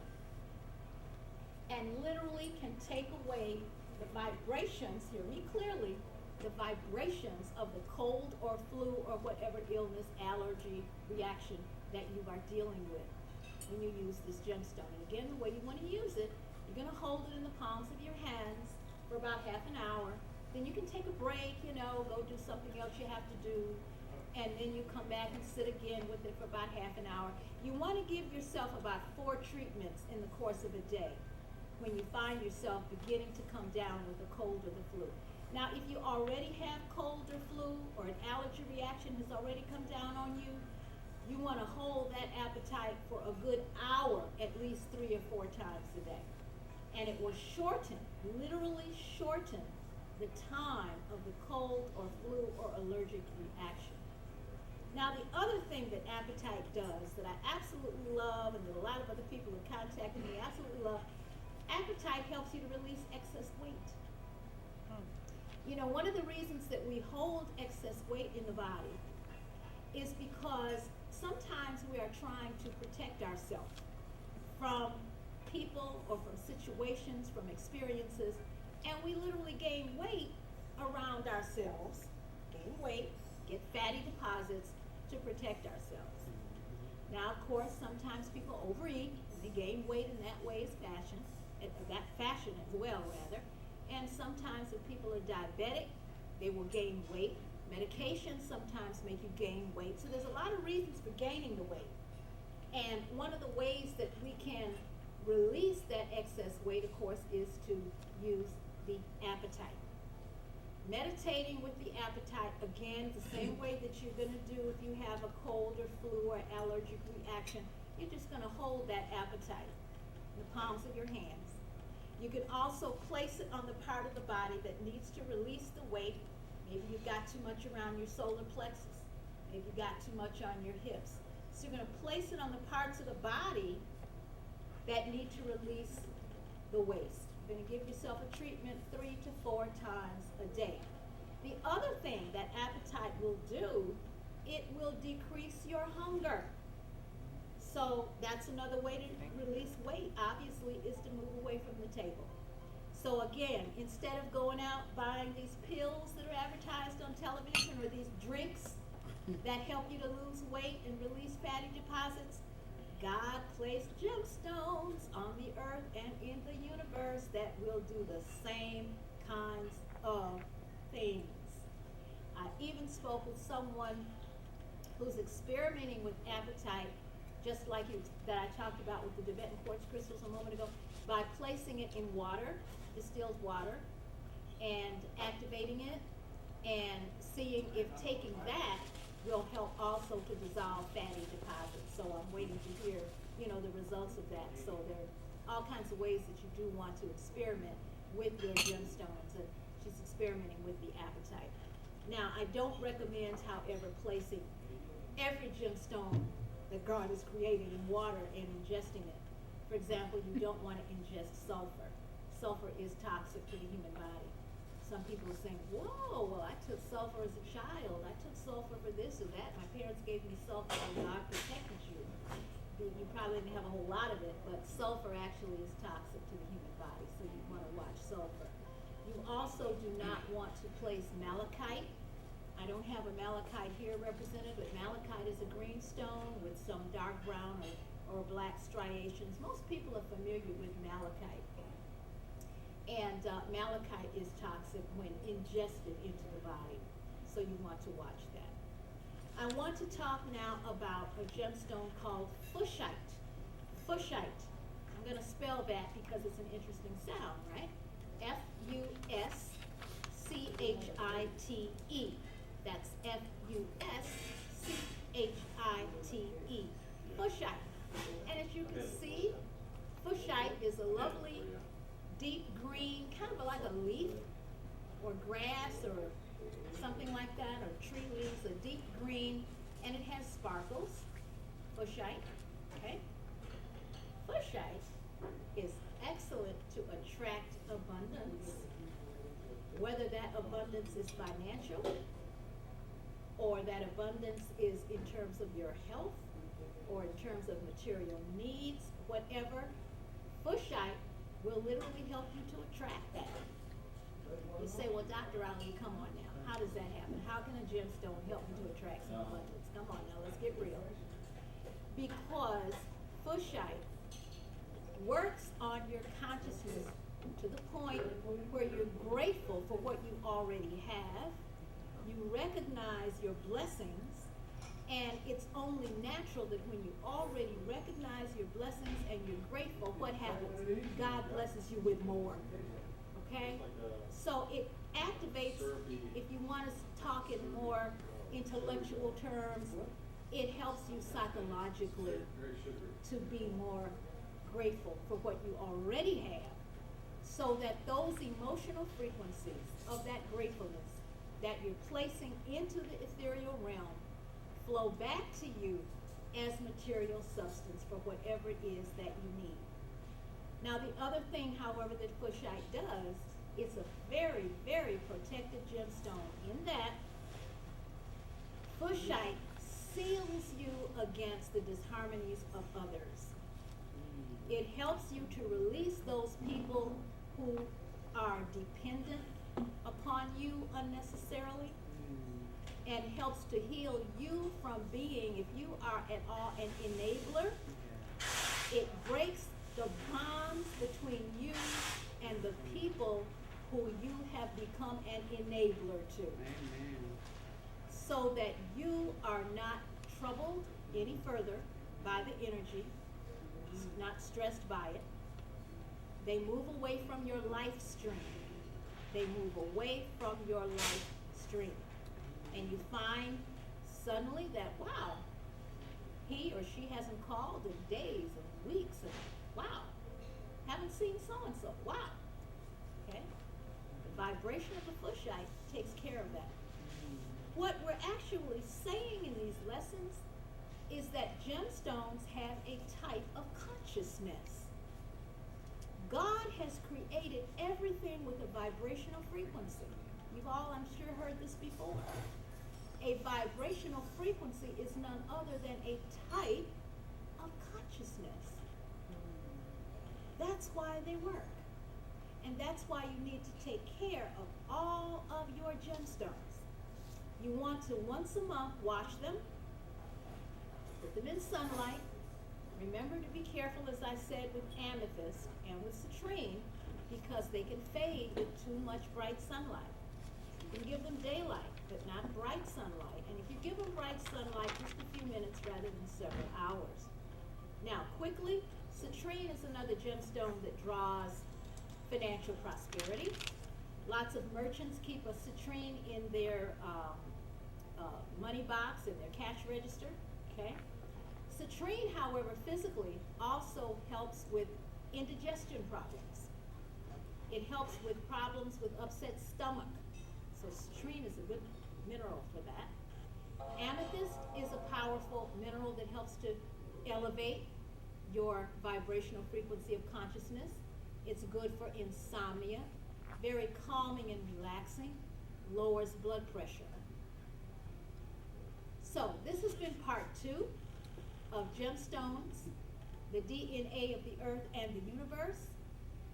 and literally can take away the vibrations, hear me clearly, the vibrations of the cold or flu or whatever illness, allergy, reaction that you are dealing with when you use this gemstone. And again, the way you want to use it, you're going to hold it in the palms of your hands for about half an hour. Then you can take a break, go do something else you have to do, and then you come back and sit again with it for about half an hour. You want to give yourself about 4 treatments in the course of a day when you find yourself beginning to come down with a cold or the flu. Now, if you already have cold or flu or an allergy reaction has already come down on you, you want to hold that apatite for a good hour, at least 3 or 4 times a day. And it will shorten, literally shorten, the time of the cold or flu or allergic reaction. Now, the other thing that apatite does that I absolutely love and that a lot of other people have contacted me absolutely love, apatite helps you to release excess weight. One of the reasons that we hold excess weight in the body is because sometimes we are trying to protect ourselves from people or from situations, from experiences, and we literally gain weight around ourselves, gain weight, get fatty deposits to protect ourselves. Now, of course, sometimes people overeat and they gain weight in that way as that fashion as well, rather. And sometimes if people are diabetic, they will gain weight. Medications sometimes make you gain weight. So there's a lot of reasons for gaining the weight. And one of the ways that we can release that excess weight, of course, is to use the apatite. Meditating with the apatite, again, the same way that you're going to do if you have a cold or flu or allergic reaction. You're just going to hold that apatite in the palms of your hands. You can also place it on the part of the body that needs to release the weight. Maybe you've got too much around your solar plexus. Maybe you've got too much on your hips. So you're going to place it on the parts of the body that need to release the waste. You're going to give yourself a treatment 3 to 4 times a day. The other thing that apatite will do, it will decrease your hunger. So that's another way to release weight, obviously, is to move away from the table. So again, instead of going out buying these pills that are advertised on television or these drinks that help you to lose weight and release fatty deposits, God placed gemstones on the earth and in the universe that will do the same kinds of things. I even spoke with someone who's experimenting with apatite, just like that I talked about with the Tibetan quartz crystals a moment ago, by placing it in water, distilled water. and activating it and seeing if taking that will help also to dissolve fatty deposits. So I'm waiting to hear, the results of that. So there are all kinds of ways that you do want to experiment with your gemstones, and she's experimenting with the apatite. Now, I don't recommend, however, placing every gemstone that God has created in water and ingesting it. For example, you don't want to ingest sulfur. Sulfur is toxic to the human body. Some people are saying, whoa, well, I took sulfur as a child. I took sulfur for this or that. My parents gave me sulfur and God protected you. You probably didn't have a whole lot of it, but sulfur actually is toxic to the human body, so you want to watch sulfur. You also do not want to place malachite. I don't have a malachite here represented, but malachite is a green stone with some dark brown or black striations. Most people are familiar with malachite. And malachite is toxic when ingested into the body, so you want to watch that. I want to talk now about a gemstone called Fuchsite. Fuchsite. I'm going to spell that because it's an interesting sound, right? Fuschite. That's Fuschite. Fuchsite. And as you can see, Fuchsite is a lovely deep green, kind of like a leaf or grass or something like that, or tree leaves, a deep green, and it has sparkles. Fuchsite, okay? Fuchsite is excellent to attract abundance, whether that abundance is financial or that abundance is in terms of your health or in terms of material needs, whatever. Fuchsite will literally help you to attract that. You say, well, Dr. Ali, come on now. How does that happen? How can a gemstone help me to attract some abundance? Come on now, let's get real. Because Fuchsite works on your consciousness to the point where you're grateful for what you already have. You recognize your blessings, and it's only natural that when you already recognize your blessings and you're grateful, what happens? God blesses you with more. Okay? So it activates, if you want to talk in more intellectual terms, it helps you psychologically to be more grateful for what you already have, so that those emotional frequencies of that gratefulness that you're placing into the ethereal realm flow back to you as material substance for whatever it is that you need. Now, the other thing, however, that Fuchsite does, it's a very, very protected gemstone in that Fuchsite seals you against the disharmonies of others. It helps you to release those people who are dependent upon you unnecessarily, and helps to heal you from being, if you are at all an enabler, it breaks the bonds between you and the people who you have become an enabler to. Amen. So that you are not troubled any further by the energy, not stressed by it. They move away from your life stream. They move away from your life stream. And you find suddenly that, wow, he or she hasn't called in days and weeks, and wow, haven't seen so-and-so, wow. Okay? The vibration of the Fuchsite takes care of that. What we're actually saying in these lessons is that gemstones have a type of consciousness. God has created everything with a vibrational frequency. You've all, I'm sure, heard this before. A vibrational frequency is none other than a type of consciousness. That's why they work. And that's why you need to take care of all of your gemstones. You want to, once a month, wash them, put them in sunlight. Remember to be careful, as I said, with amethyst and with citrine, because they can fade with too much bright sunlight. You can give them daylight, but not bright sunlight. And if you give them bright sunlight, just a few minutes rather than several hours. Now, quickly, citrine is another gemstone that draws financial prosperity. Lots of merchants keep a citrine in their money box, in their cash register, okay? Citrine, however, physically also helps with indigestion problems. It helps with problems with upset stomach. So citrine is a good mineral for that. Amethyst is a powerful mineral that helps to elevate your vibrational frequency of consciousness. It's good for insomnia, very calming and relaxing, lowers blood pressure. So this has been part 2 of gemstones, the DNA of the earth and the universe.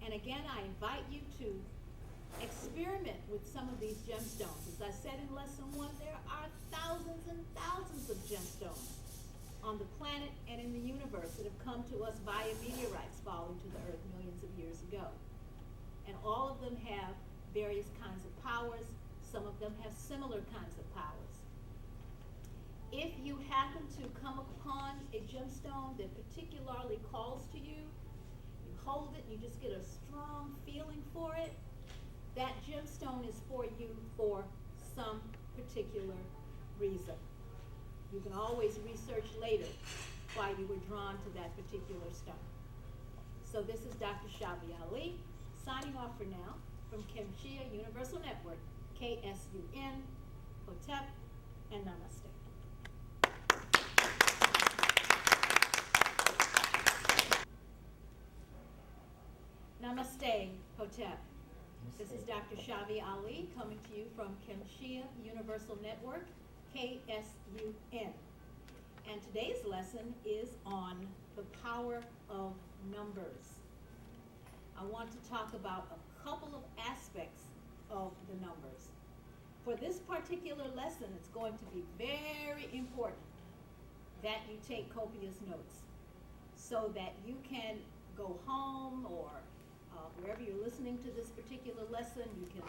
And again, I invite you to experiment with some of these gemstones. As I said in lesson 1, there are thousands and thousands of gemstones on the planet and in the universe that have come to us via meteorites falling to the earth millions of years ago. And all of them have various kinds of powers. Some of them have similar kinds of powers. If you happen to come upon a gemstone that particularly calls to you, you hold it, you just get a strong feeling for it, that gemstone is for you for some particular reason. You can always research later why you were drawn to that particular stone. So this is Dr. Schavi Ali, signing off for now from Kimchia Universal Network, KSUN, Hotep, and Namaste. Namaste, Hotep. This is Dr. Schavi Ali coming to you from Kimchia Universal Network, KSUN. And today's lesson is on the power of numbers. I want to talk about a couple of aspects of the numbers. For this particular lesson, it's going to be very important that you take copious notes so that you can go home or wherever you're listening to this particular lesson, you can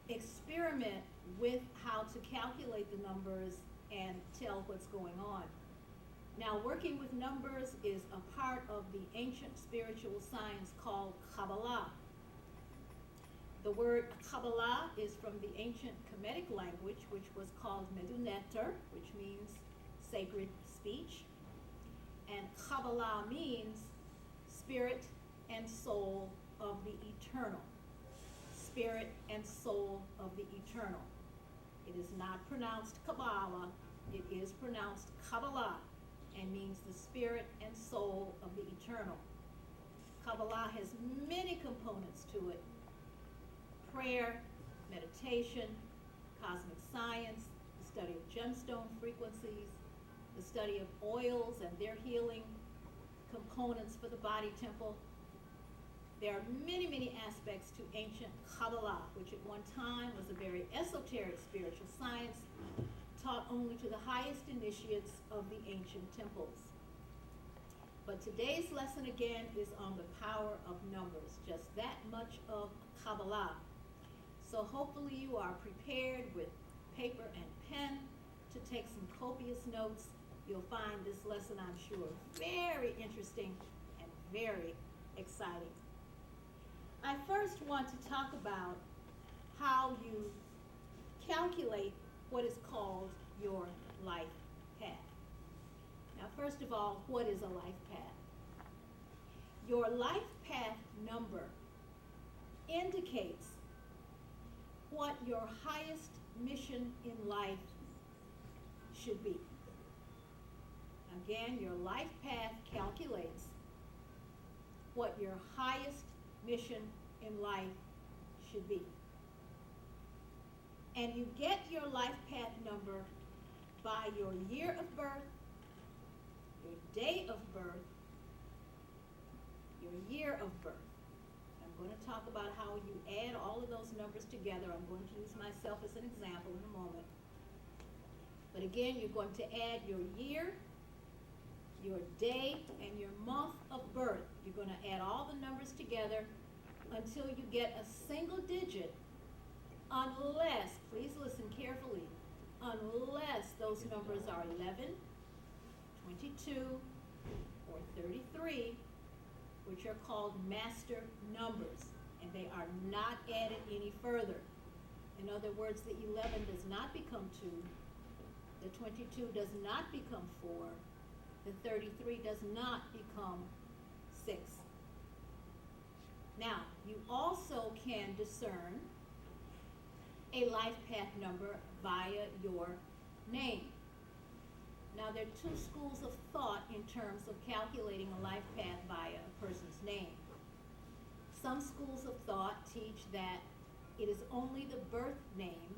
experiment with how to calculate the numbers and tell what's going on. Now, working with numbers is a part of the ancient spiritual science called kabala. The word kabala is from the ancient Kemetic language, which was called meduneter, which means sacred speech. And kabala means spirit and soul of the eternal. Spirit and soul of the eternal. It is not pronounced Kabbalah, it is pronounced Kabbalah, and means the spirit and soul of the eternal. Kabbalah has many components to it: prayer, meditation, cosmic science, the study of gemstone frequencies, the study of oils and their healing components for the body temple. There are many, many aspects to ancient Kabbalah, which at one time was a very esoteric spiritual science taught only to the highest initiates of the ancient temples. But today's lesson again is on the power of numbers, just that much of Kabbalah. So hopefully you are prepared with paper and pen to take some copious notes. You'll find this lesson, I'm sure, very interesting and very exciting. I first want to talk about how you calculate what is called your life path. Now, first of all, what is a life path? Your life path number indicates what your highest mission in life should be. Again, your life path calculates what your highest mission in life should be. And you get your life path number by your year of birth, your day of birth, your year of birth. I'm going to talk about how you add all of those numbers together. I'm going to use myself as an example in a moment. But again, you're going to add your year, your day, and your month of birth. You're going to add all the numbers together until you get a single digit, unless, please listen carefully, unless those numbers are 11, 22, or 33, which are called master numbers. And and they are not added any further. In other words, the 11 does not become 2, the 22 does not become 4, the 33 does not become 6. Now, you also can discern a life path number via your name. Now, there are two schools of thought in terms of calculating a life path via a person's name. Some schools of thought teach that it is only the birth name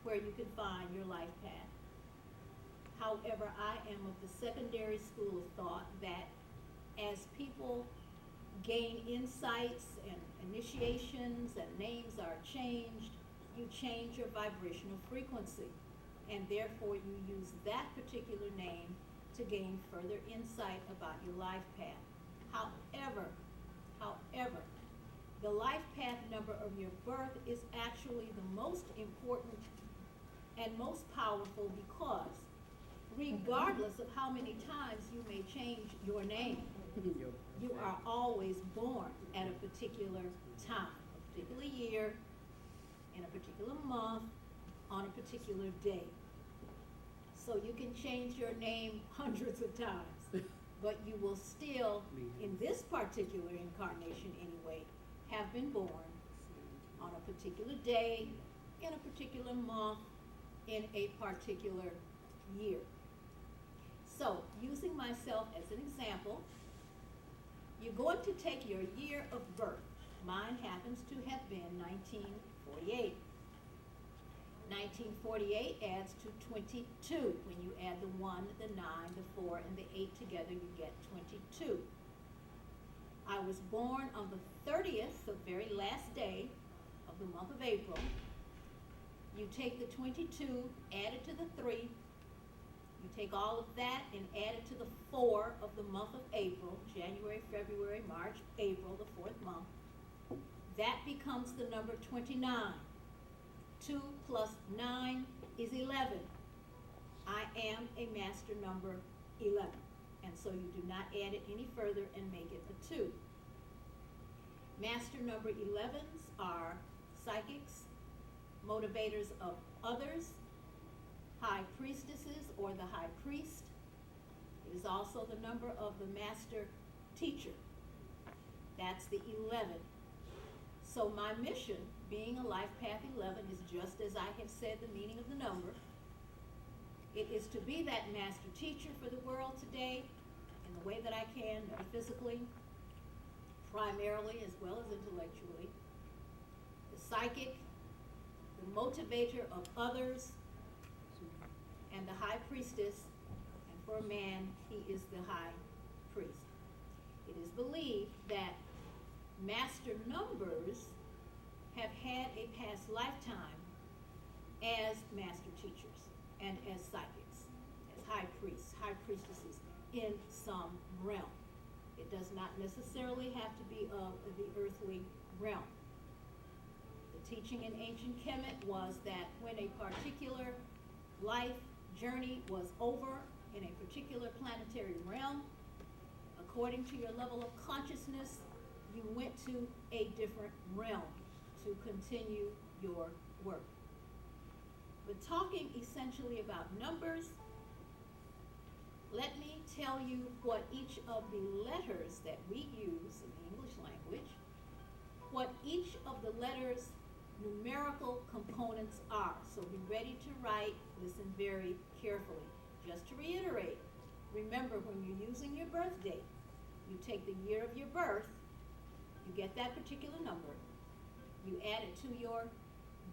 where you can find your life path. However, I am of the secondary school of thought that as people gain insights and initiations and names are changed, you change your vibrational frequency, and therefore you use that particular name to gain further insight about your life path. However, the life path number of your birth is actually the most important and most powerful, because regardless of how many times you may change your name, you are always born at a particular time, a particular year, in a particular month, on a particular day. So you can change your name hundreds of times, but you will still, in this particular incarnation anyway, have been born on a particular day, in a particular month, in a particular year. So, using myself as an example, you're going to take your year of birth. Mine happens to have been 1948. 1948 adds to 22. When you add the 1, the 9, the 4, and the 8 together, you get 22. I was born on the 30th, the very last day of the month of April. You take the 22, add it to the 3. You take all of that and add it to the 4 of the month of April, January, February, March, April, the 4th month. That becomes the number 29. 2 plus 9 is 11. I am a master number 11. And so you do not add it any further and make it a 2. Master number 11s are psychics, motivators of others, high priestesses or the high priest. It is also the number of the master teacher. That's the 11. So my mission, being a life path 11, is just as I have said the meaning of the number. It is to be that master teacher for the world today in the way that I can, metaphysically, primarily as well as intellectually. The psychic, the motivator of others, and the high priestess, and for a man, he is the high priest. It is believed that master numbers have had a past lifetime as master teachers and as psychics, as high priests, high priestesses in some realm. It does not necessarily have to be of the earthly realm. The teaching in ancient Kemet was that when a particular life journey was over in a particular planetary realm, according to your level of consciousness, you went to a different realm to continue your work. But talking essentially about numbers, let me tell you what each of the letters that we use in the English language, what each of the letters' numerical components are. So be ready to write, listen very carefully. Just to reiterate, remember when you're using your birth date, you take the year of your birth, you get that particular number, you add it to your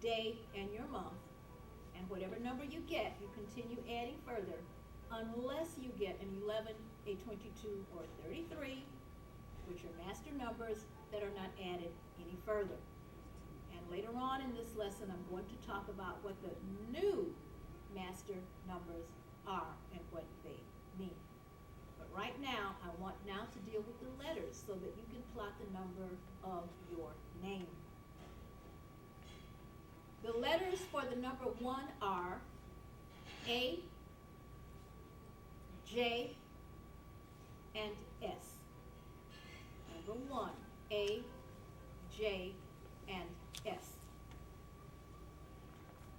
day and your month, and whatever number you get, you continue adding further unless you get an 11, a 22, or a 33, which are master numbers that are not added any further. And later on in this lesson, I'm going to talk about what the new master numbers are and what they mean. But right now, I want now to deal with the letters so that you can plot the number of your name. The letters for the number 1 are A, J, and S. Number 1, A, J, and S.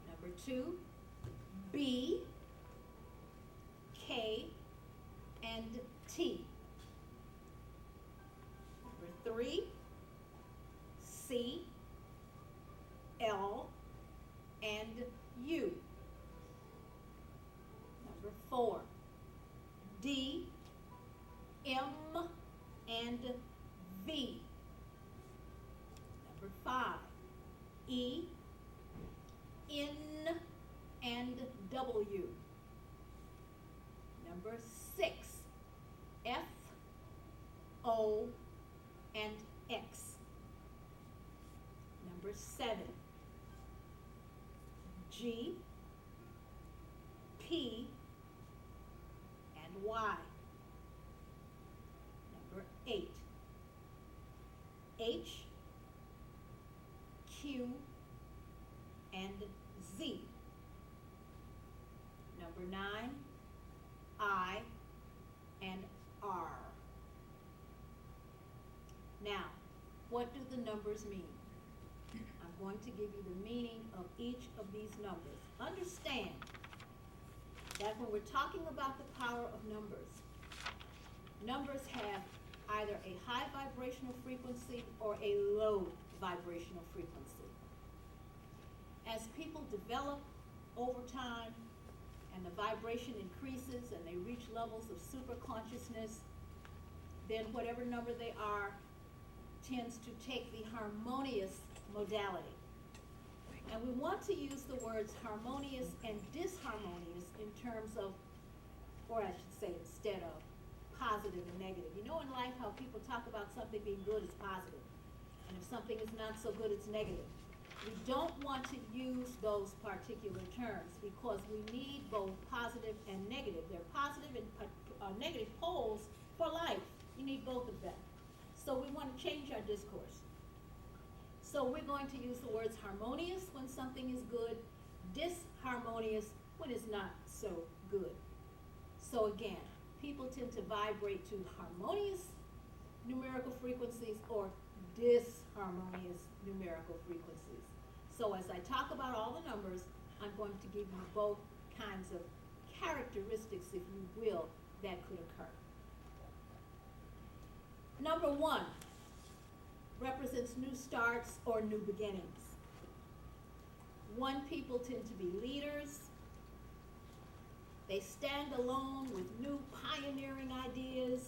Number 2, B, K, and T. Number 3, C, L, and U. Number 4, D, M, and V. Number 5, E, N, and W. Number 6, F, O, and X. Number 7, G, P, and Y. Number 8, H, Q, and Z. Number 9, I, and R. Now, what do the numbers mean? I'm going to give you the meaning of each of these numbers. Understand that when we're talking about the power of numbers, numbers have either a high vibrational frequency or a low vibrational frequency. As people develop over time and the vibration increases and they reach levels of super consciousness, then whatever number they are tends to take the harmonious modality. And we want to use the words harmonious and disharmonious in terms of, or I should say instead of, positive and negative. You know in life how people talk about something being good is positive, and if something is not so good, it's negative. We don't want to use those particular terms because we need both positive and negative. They're positive and negative poles for life. You need both of them. So we want to change our discourse. So we're going to use the words harmonious when something is good, disharmonious when it's not so good. So again, people tend to vibrate to harmonious numerical frequencies or disharmonious numerical frequencies. So as I talk about all the numbers, I'm going to give you both kinds of characteristics, if you will, that could occur. Number 1 represents new starts or new beginnings. 1 people tend to be leaders. They stand alone with new pioneering ideas,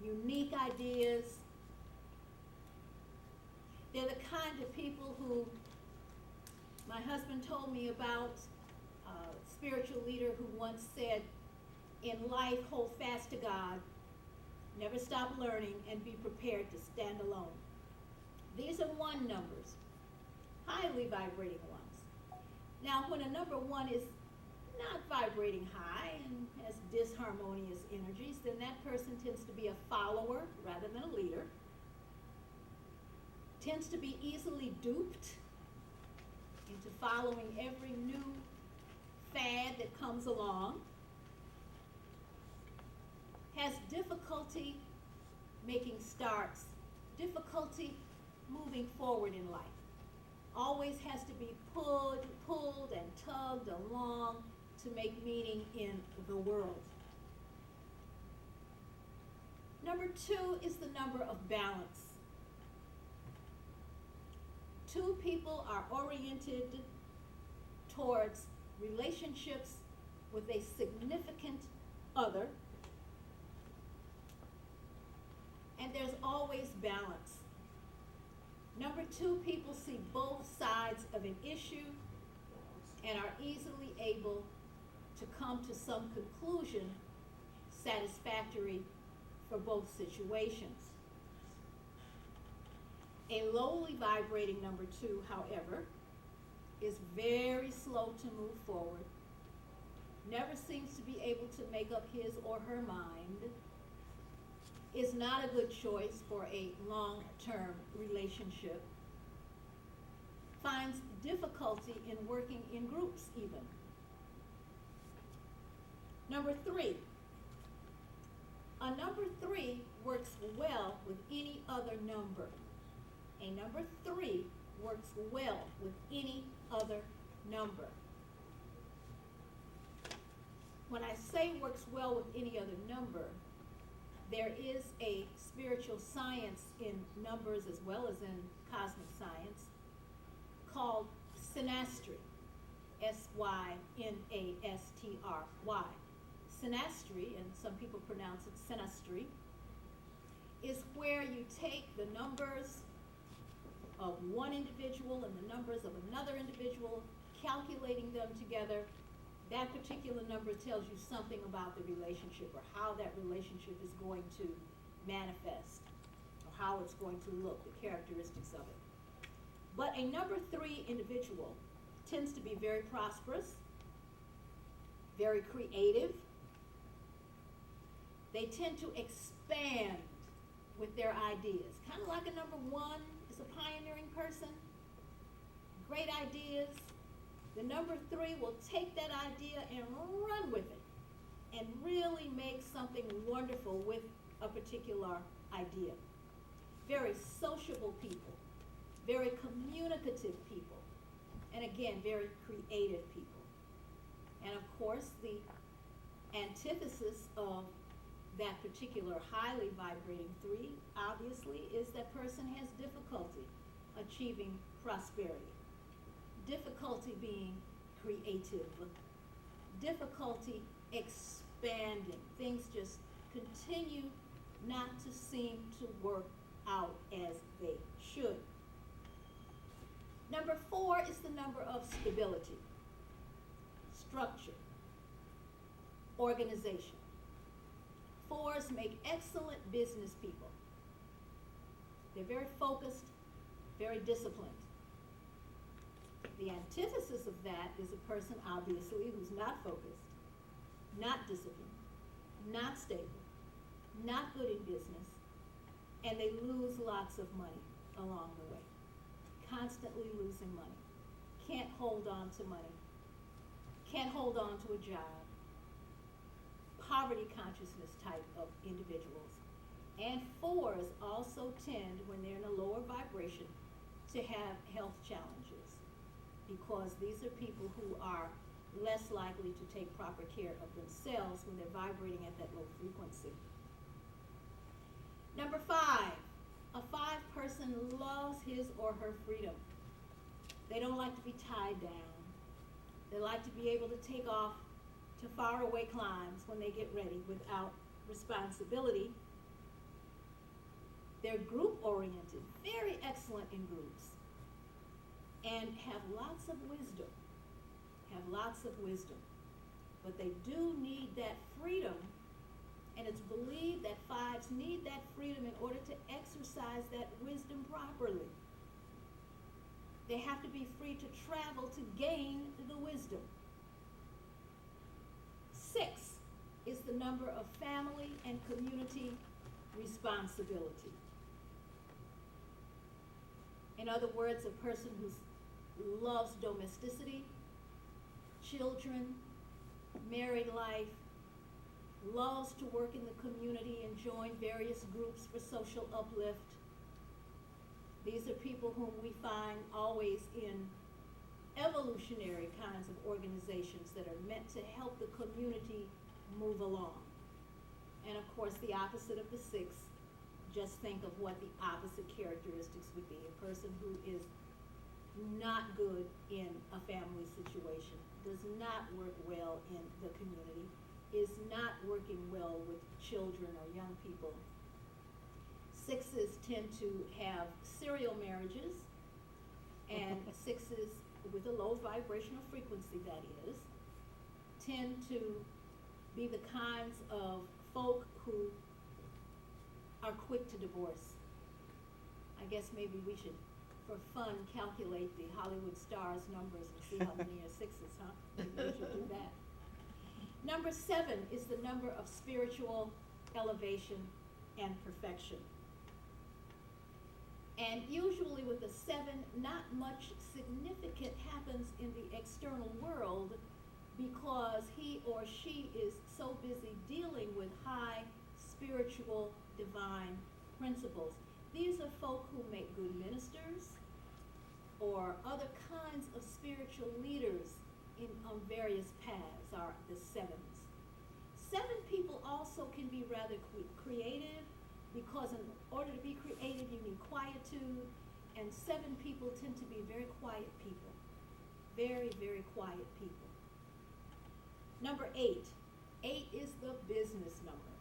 unique ideas. They're the kind of people who, my husband told me about a spiritual leader who once said, in life, hold fast to God, never stop learning, and be prepared to stand alone. These are 1 numbers, highly vibrating ones. Now, when a number 1 is not vibrating high and has disharmonious energies, then that person tends to be a follower rather than a leader, tends to be easily duped into following every new fad that comes along, has difficulty making starts, difficulty moving forward in life, always has to be pulled and tugged along to make meaning in the world. Number 2 is the number of balance. 2 people are oriented towards relationships with a significant other, and there's always balance. Number 2 people see both sides of an issue and are easily able to come to some conclusion satisfactory for both situations. A lowly vibrating number 2, however, is very slow to move forward, never seems to be able to make up his or her mind, is not a good choice for a long-term relationship, finds difficulty in working in groups even. Number 3. A number 3 works well with any other number. A number 3 works well with any other number. When I say works well with any other number, there is a spiritual science in numbers as well as in cosmic science called synastry. Synastry. Synastry, and some people pronounce it synastry, is where you take the numbers of one individual and the numbers of another individual, calculating them together. That particular number tells you something about the relationship or how that relationship is going to manifest or how it's going to look, the characteristics of it. But a number 3 individual tends to be very prosperous, very creative. They tend to expand with their ideas. Kind of like a number 1 is a pioneering person, great ideas. The number 3 will take that idea and run with it and really make something wonderful with a particular idea. Very sociable people, very communicative people, and again, very creative people. And of course, the antithesis of that particular highly vibrating 3, obviously, is that person has difficulty achieving prosperity. Difficulty being creative, difficulty expanding. Things just continue not to seem to work out as they should. Number 4 is the number of stability, structure, organization. 4s make excellent business people. They're very focused, very disciplined. The antithesis of that is a person, obviously, who's not focused, not disciplined, not stable, not good in business, and they lose lots of money along the way. Constantly losing money. Can't hold on to money. Can't hold on to a job. Poverty consciousness type of individuals. And 4s also tend, when they're in a lower vibration, to have health challenges, because these are people who are less likely to take proper care of themselves when they're vibrating at that low frequency. Number 5, a 5 person loves his or her freedom. They don't like to be tied down. They like to be able to take off to faraway climbs when they get ready without responsibility. They're group oriented, very excellent in groups, and have lots of wisdom, but they do need that freedom, and it's believed that 5s need that freedom in order to exercise that wisdom properly. They have to be free to travel to gain the wisdom. 6 is the number of family and community responsibility. In other words, a person who loves domesticity, children, married life, loves to work in the community and join various groups for social uplift. These are people whom we find always in evolutionary kinds of organizations that are meant to help the community move along. And of course, the opposite of the 6, just think of what the opposite characteristics would be. A person who is not good in a family situation, does not work well in the community, is not working well with children or young people. 6s tend to have serial marriages, and 6s with a low vibrational frequency, that is, tend to be the kinds of folk who are quick to divorce. I guess maybe we should, for fun, calculate the Hollywood stars' numbers and see how many are 6s, huh? Maybe we should do that. Number 7 is the number of spiritual elevation and perfection. And usually with a 7, not much significant happens in the external world because he or she is so busy dealing with high spiritual divine principles. These are folk who make good ministers or other kinds of spiritual leaders on various paths, are the sevens. Seven people also can be rather creative, because in order to be creative you need quietude, and seven people tend to be very quiet people. Very, very quiet people. Number 8. 8 is the business number.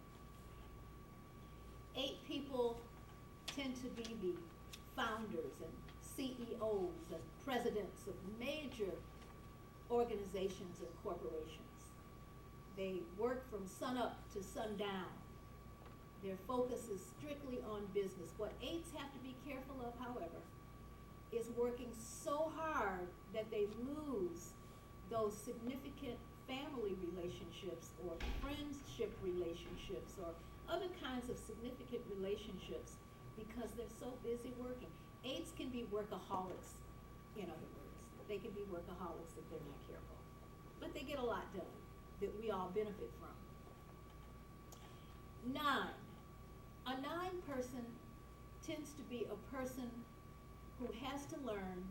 8 people tend to be the founders and CEOs and presidents of major organizations and corporations. They work from sunup to sundown. Their focus is strictly on business. What 8s have to be careful of, however, is working so hard that they lose those significant family relationships or friendship relationships or other kinds of significant relationships because they're so busy working. 8s can be workaholics, in other words. They can be workaholics if they're not careful. But they get a lot done that we all benefit from. 9. A 9 person tends to be a person who has to learn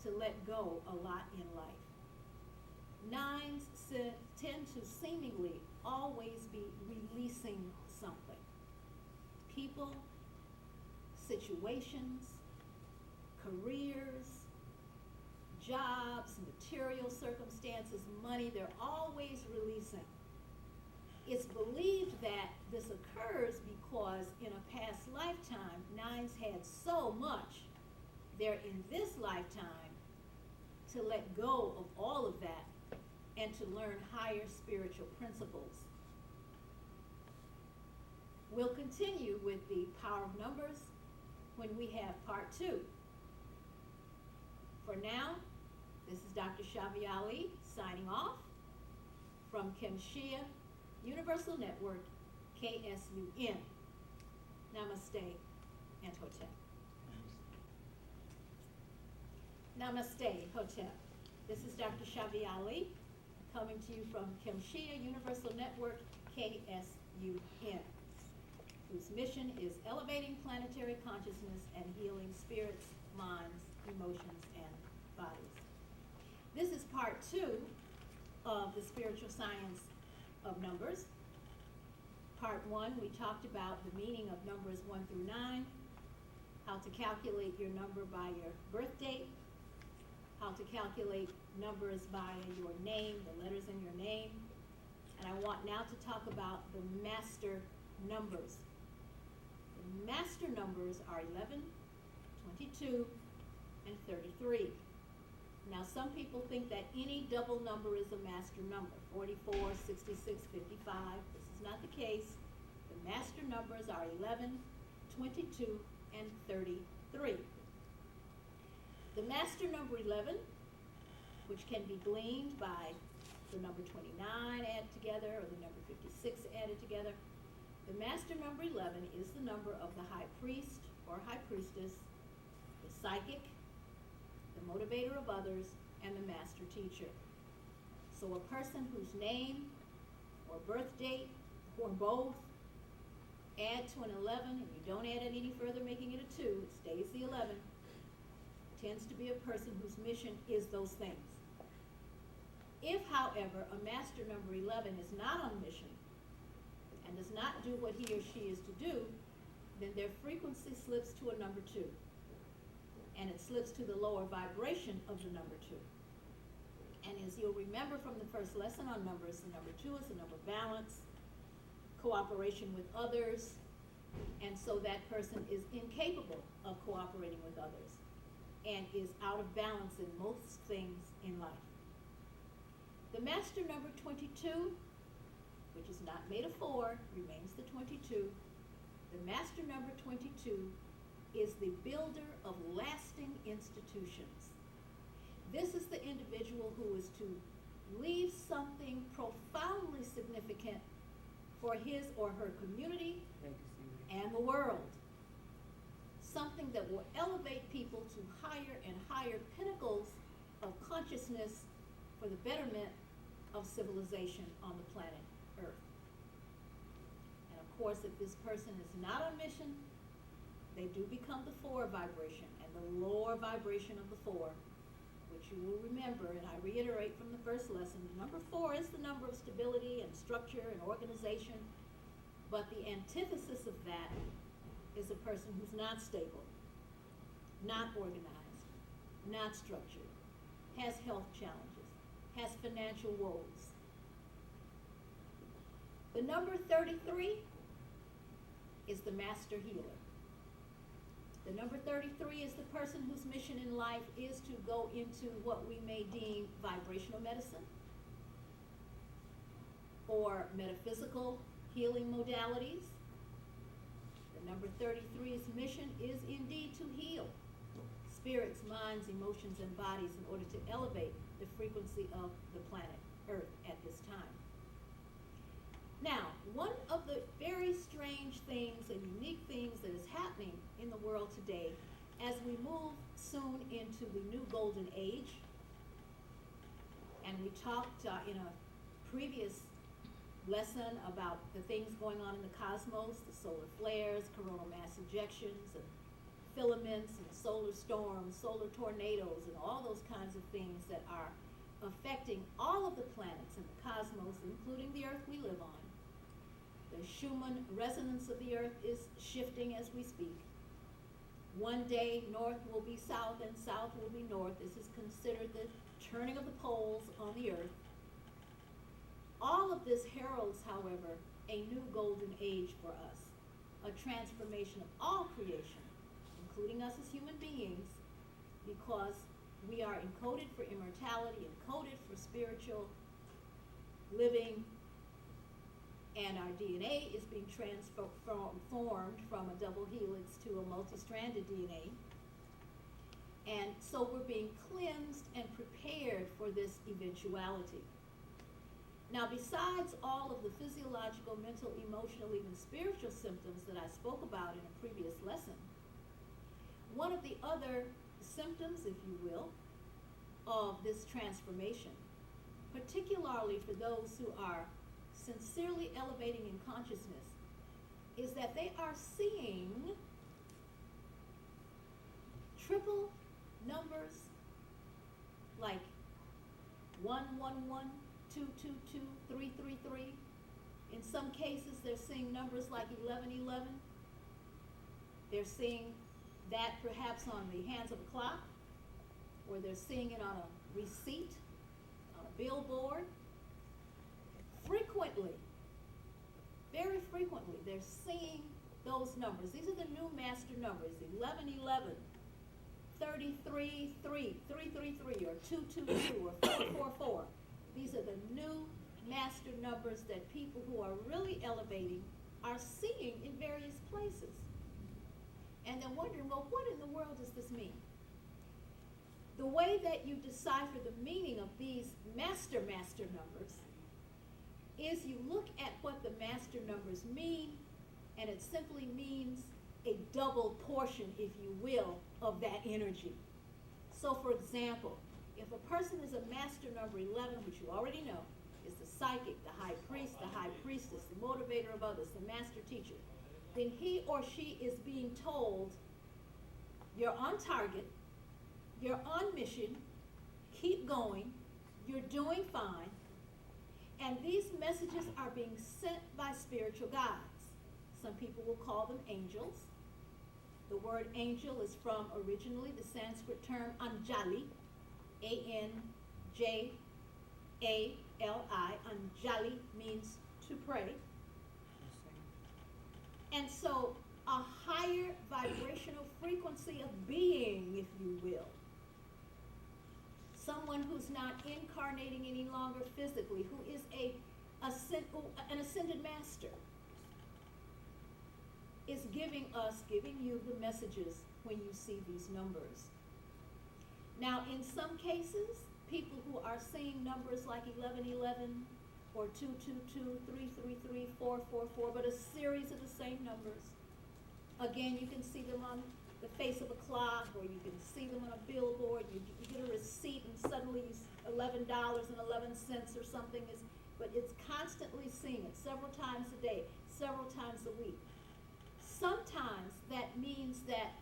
to let go a lot in life. 9s tend to seemingly always be releasing something. People, situations, careers, jobs, material circumstances, money, they're always releasing. It's believed that this occurs because in a past lifetime, 9s had so much, they're in this lifetime to let go of all of that and to learn higher spiritual principles. We'll continue with the power of numbers when we have part 2. For now, this is Dr. Schavi Ali signing off from Kemshia Universal Network, KSUN. Namaste and Hotep. Namaste, Hotep. This is Dr. Schavi Ali coming to you from Kemshia Universal Network, KSUN, whose mission is elevating planetary consciousness and healing spirits, minds, emotions, and bodies. This is part 2 of the spiritual science of numbers. Part 1, we talked about the meaning of numbers 1 through 9, how to calculate your number by your birth date, how to calculate numbers by your name, the letters in your name. And I want now to talk about the master numbers. The master numbers are 11, 22, and 33. Now, some people think that any double number is a master number, 44, 66, 55. This is not the case. The master numbers are 11, 22, and 33. The master number 11, which can be gleaned by the number 29 added together or the number 56 added together. The master number 11 is the number of the high priest or high priestess, the psychic, the motivator of others, and the master teacher. So a person whose name or birth date or both add to an 11, and you don't add it any further, making it a 2, it stays the 11, tends to be a person whose mission is those things. If, however, a master number 11 is not on mission and does not do what he or she is to do, then their frequency slips to a number 2. And it slips to the lower vibration of the number 2. And as you'll remember from the first lesson on numbers, the number 2 is the number of balance, cooperation with others, and so that person is incapable of cooperating with others and is out of balance in most things in life. The master number 22, which is not made of 4, remains the 22. The master number 22 is the builder of lasting institutions. This is the individual who is to leave something profoundly significant for his or her community and the world. Something that will elevate people to higher and higher pinnacles of consciousness for the betterment of civilization on the planet Earth. And of course, if this person is not on mission, they do become the 4 vibration, and the lower vibration of the 4, which you will remember, and I reiterate from the first lesson, number 4 is the number of stability and structure and organization, but the antithesis of that is a person who's not stable, not organized, not structured, has health challenges, has financial woes. The number 33 is the master healer. The number 33 is the person whose mission in life is to go into what we may deem vibrational medicine or metaphysical healing modalities. The number 33's mission is indeed to heal spirits, minds, emotions, and bodies in order to elevate the frequency of the planet Earth at this time. Now, one of the very strange things and unique things that is happening in the world today as we move soon into the new golden age, and we talked in a previous lesson about the things going on in the cosmos, the solar flares, coronal mass ejections, and filaments, and solar storms, solar tornadoes, and all those kinds of things that are affecting all of the planets in the cosmos, including the Earth we live on. The Schumann resonance of the Earth is shifting as we speak. One day, north will be south and south will be north. This is considered the turning of the poles on the Earth. All of this heralds, however, a new golden age for us, a transformation of all creation, including us as human beings, because we are encoded for immortality, encoded for spiritual living, and our DNA is being transformed from a double helix to a multi-stranded DNA. And so we're being cleansed and prepared for this eventuality. Now, besides all of the physiological, mental, emotional, even spiritual symptoms that I spoke about in a previous lesson, one of the other symptoms, if you will, of this transformation, particularly for those who are sincerely elevating in consciousness, is that they are seeing triple numbers like 111, 222, 333. In some cases, they're seeing numbers like 1111. They're seeing that perhaps on the hands of a clock, or they're seeing it on a receipt, on a billboard. Frequently, very frequently, they're seeing those numbers. These are the new master numbers, 1111, 333, 333, or 222, or 444. These are the new master numbers that people who are really elevating are seeing in various places. And they're wondering, well, what in the world does this mean? The way that you decipher the meaning of these master numbers is you look at what the master numbers mean, and it simply means a double portion, if you will, of that energy. So, for example, if a person is a master number 11, which you already know, is the psychic, the high priest, the high priestess, the motivator of others, the master teacher, then he or she is being told, you're on target, you're on mission, keep going, you're doing fine. And these messages are being sent by spiritual guides. Some people will call them angels. The word angel is from originally the Sanskrit term Anjali, A-N-J-A-L-I. Anjali means to pray. And so a higher vibrational frequency of being, if you will. Someone who's not incarnating any longer physically, who is an ascended master, is giving you the messages when you see these numbers. Now, in some cases, people who are seeing numbers like 1111 or 222, 333, 444, but a series of the same numbers. Again, you can see them on the face of a clock, or you can see them on a billboard. You get a receipt, and suddenly $11.11 or something is, but it's constantly seeing it several times a day, several times a week. Sometimes that that means that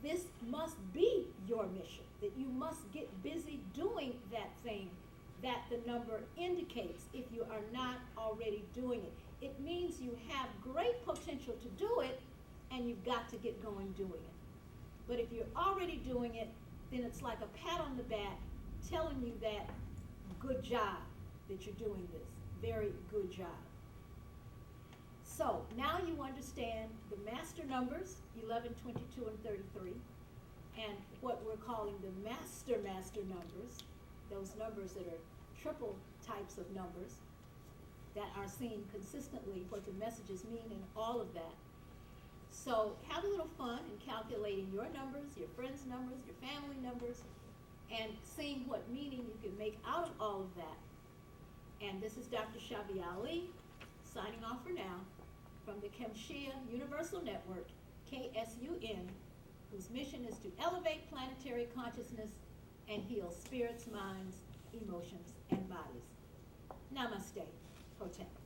this must be your mission, that you must get busy doing that thing that the number indicates if you are not already doing it. It means you have great potential to do it, and you've got to get going doing it. But if you're already doing it, then it's like a pat on the back telling you that good job that you're doing this. Very good job. So now you understand the master numbers, 11, 22, and 33, and what we're calling the master numbers, those numbers that are triple types of numbers that are seen consistently, what the messages mean, and all of that. So have a little fun in calculating your numbers, your friends' numbers, your family numbers, and seeing what meaning you can make out of all of that. And this is Dr. Schavi Ali, signing off for now from the Kemshia Universal Network, KSUN, whose mission is to elevate planetary consciousness and heal spirits, minds, emotions, and bodies. Namaste. Hotep.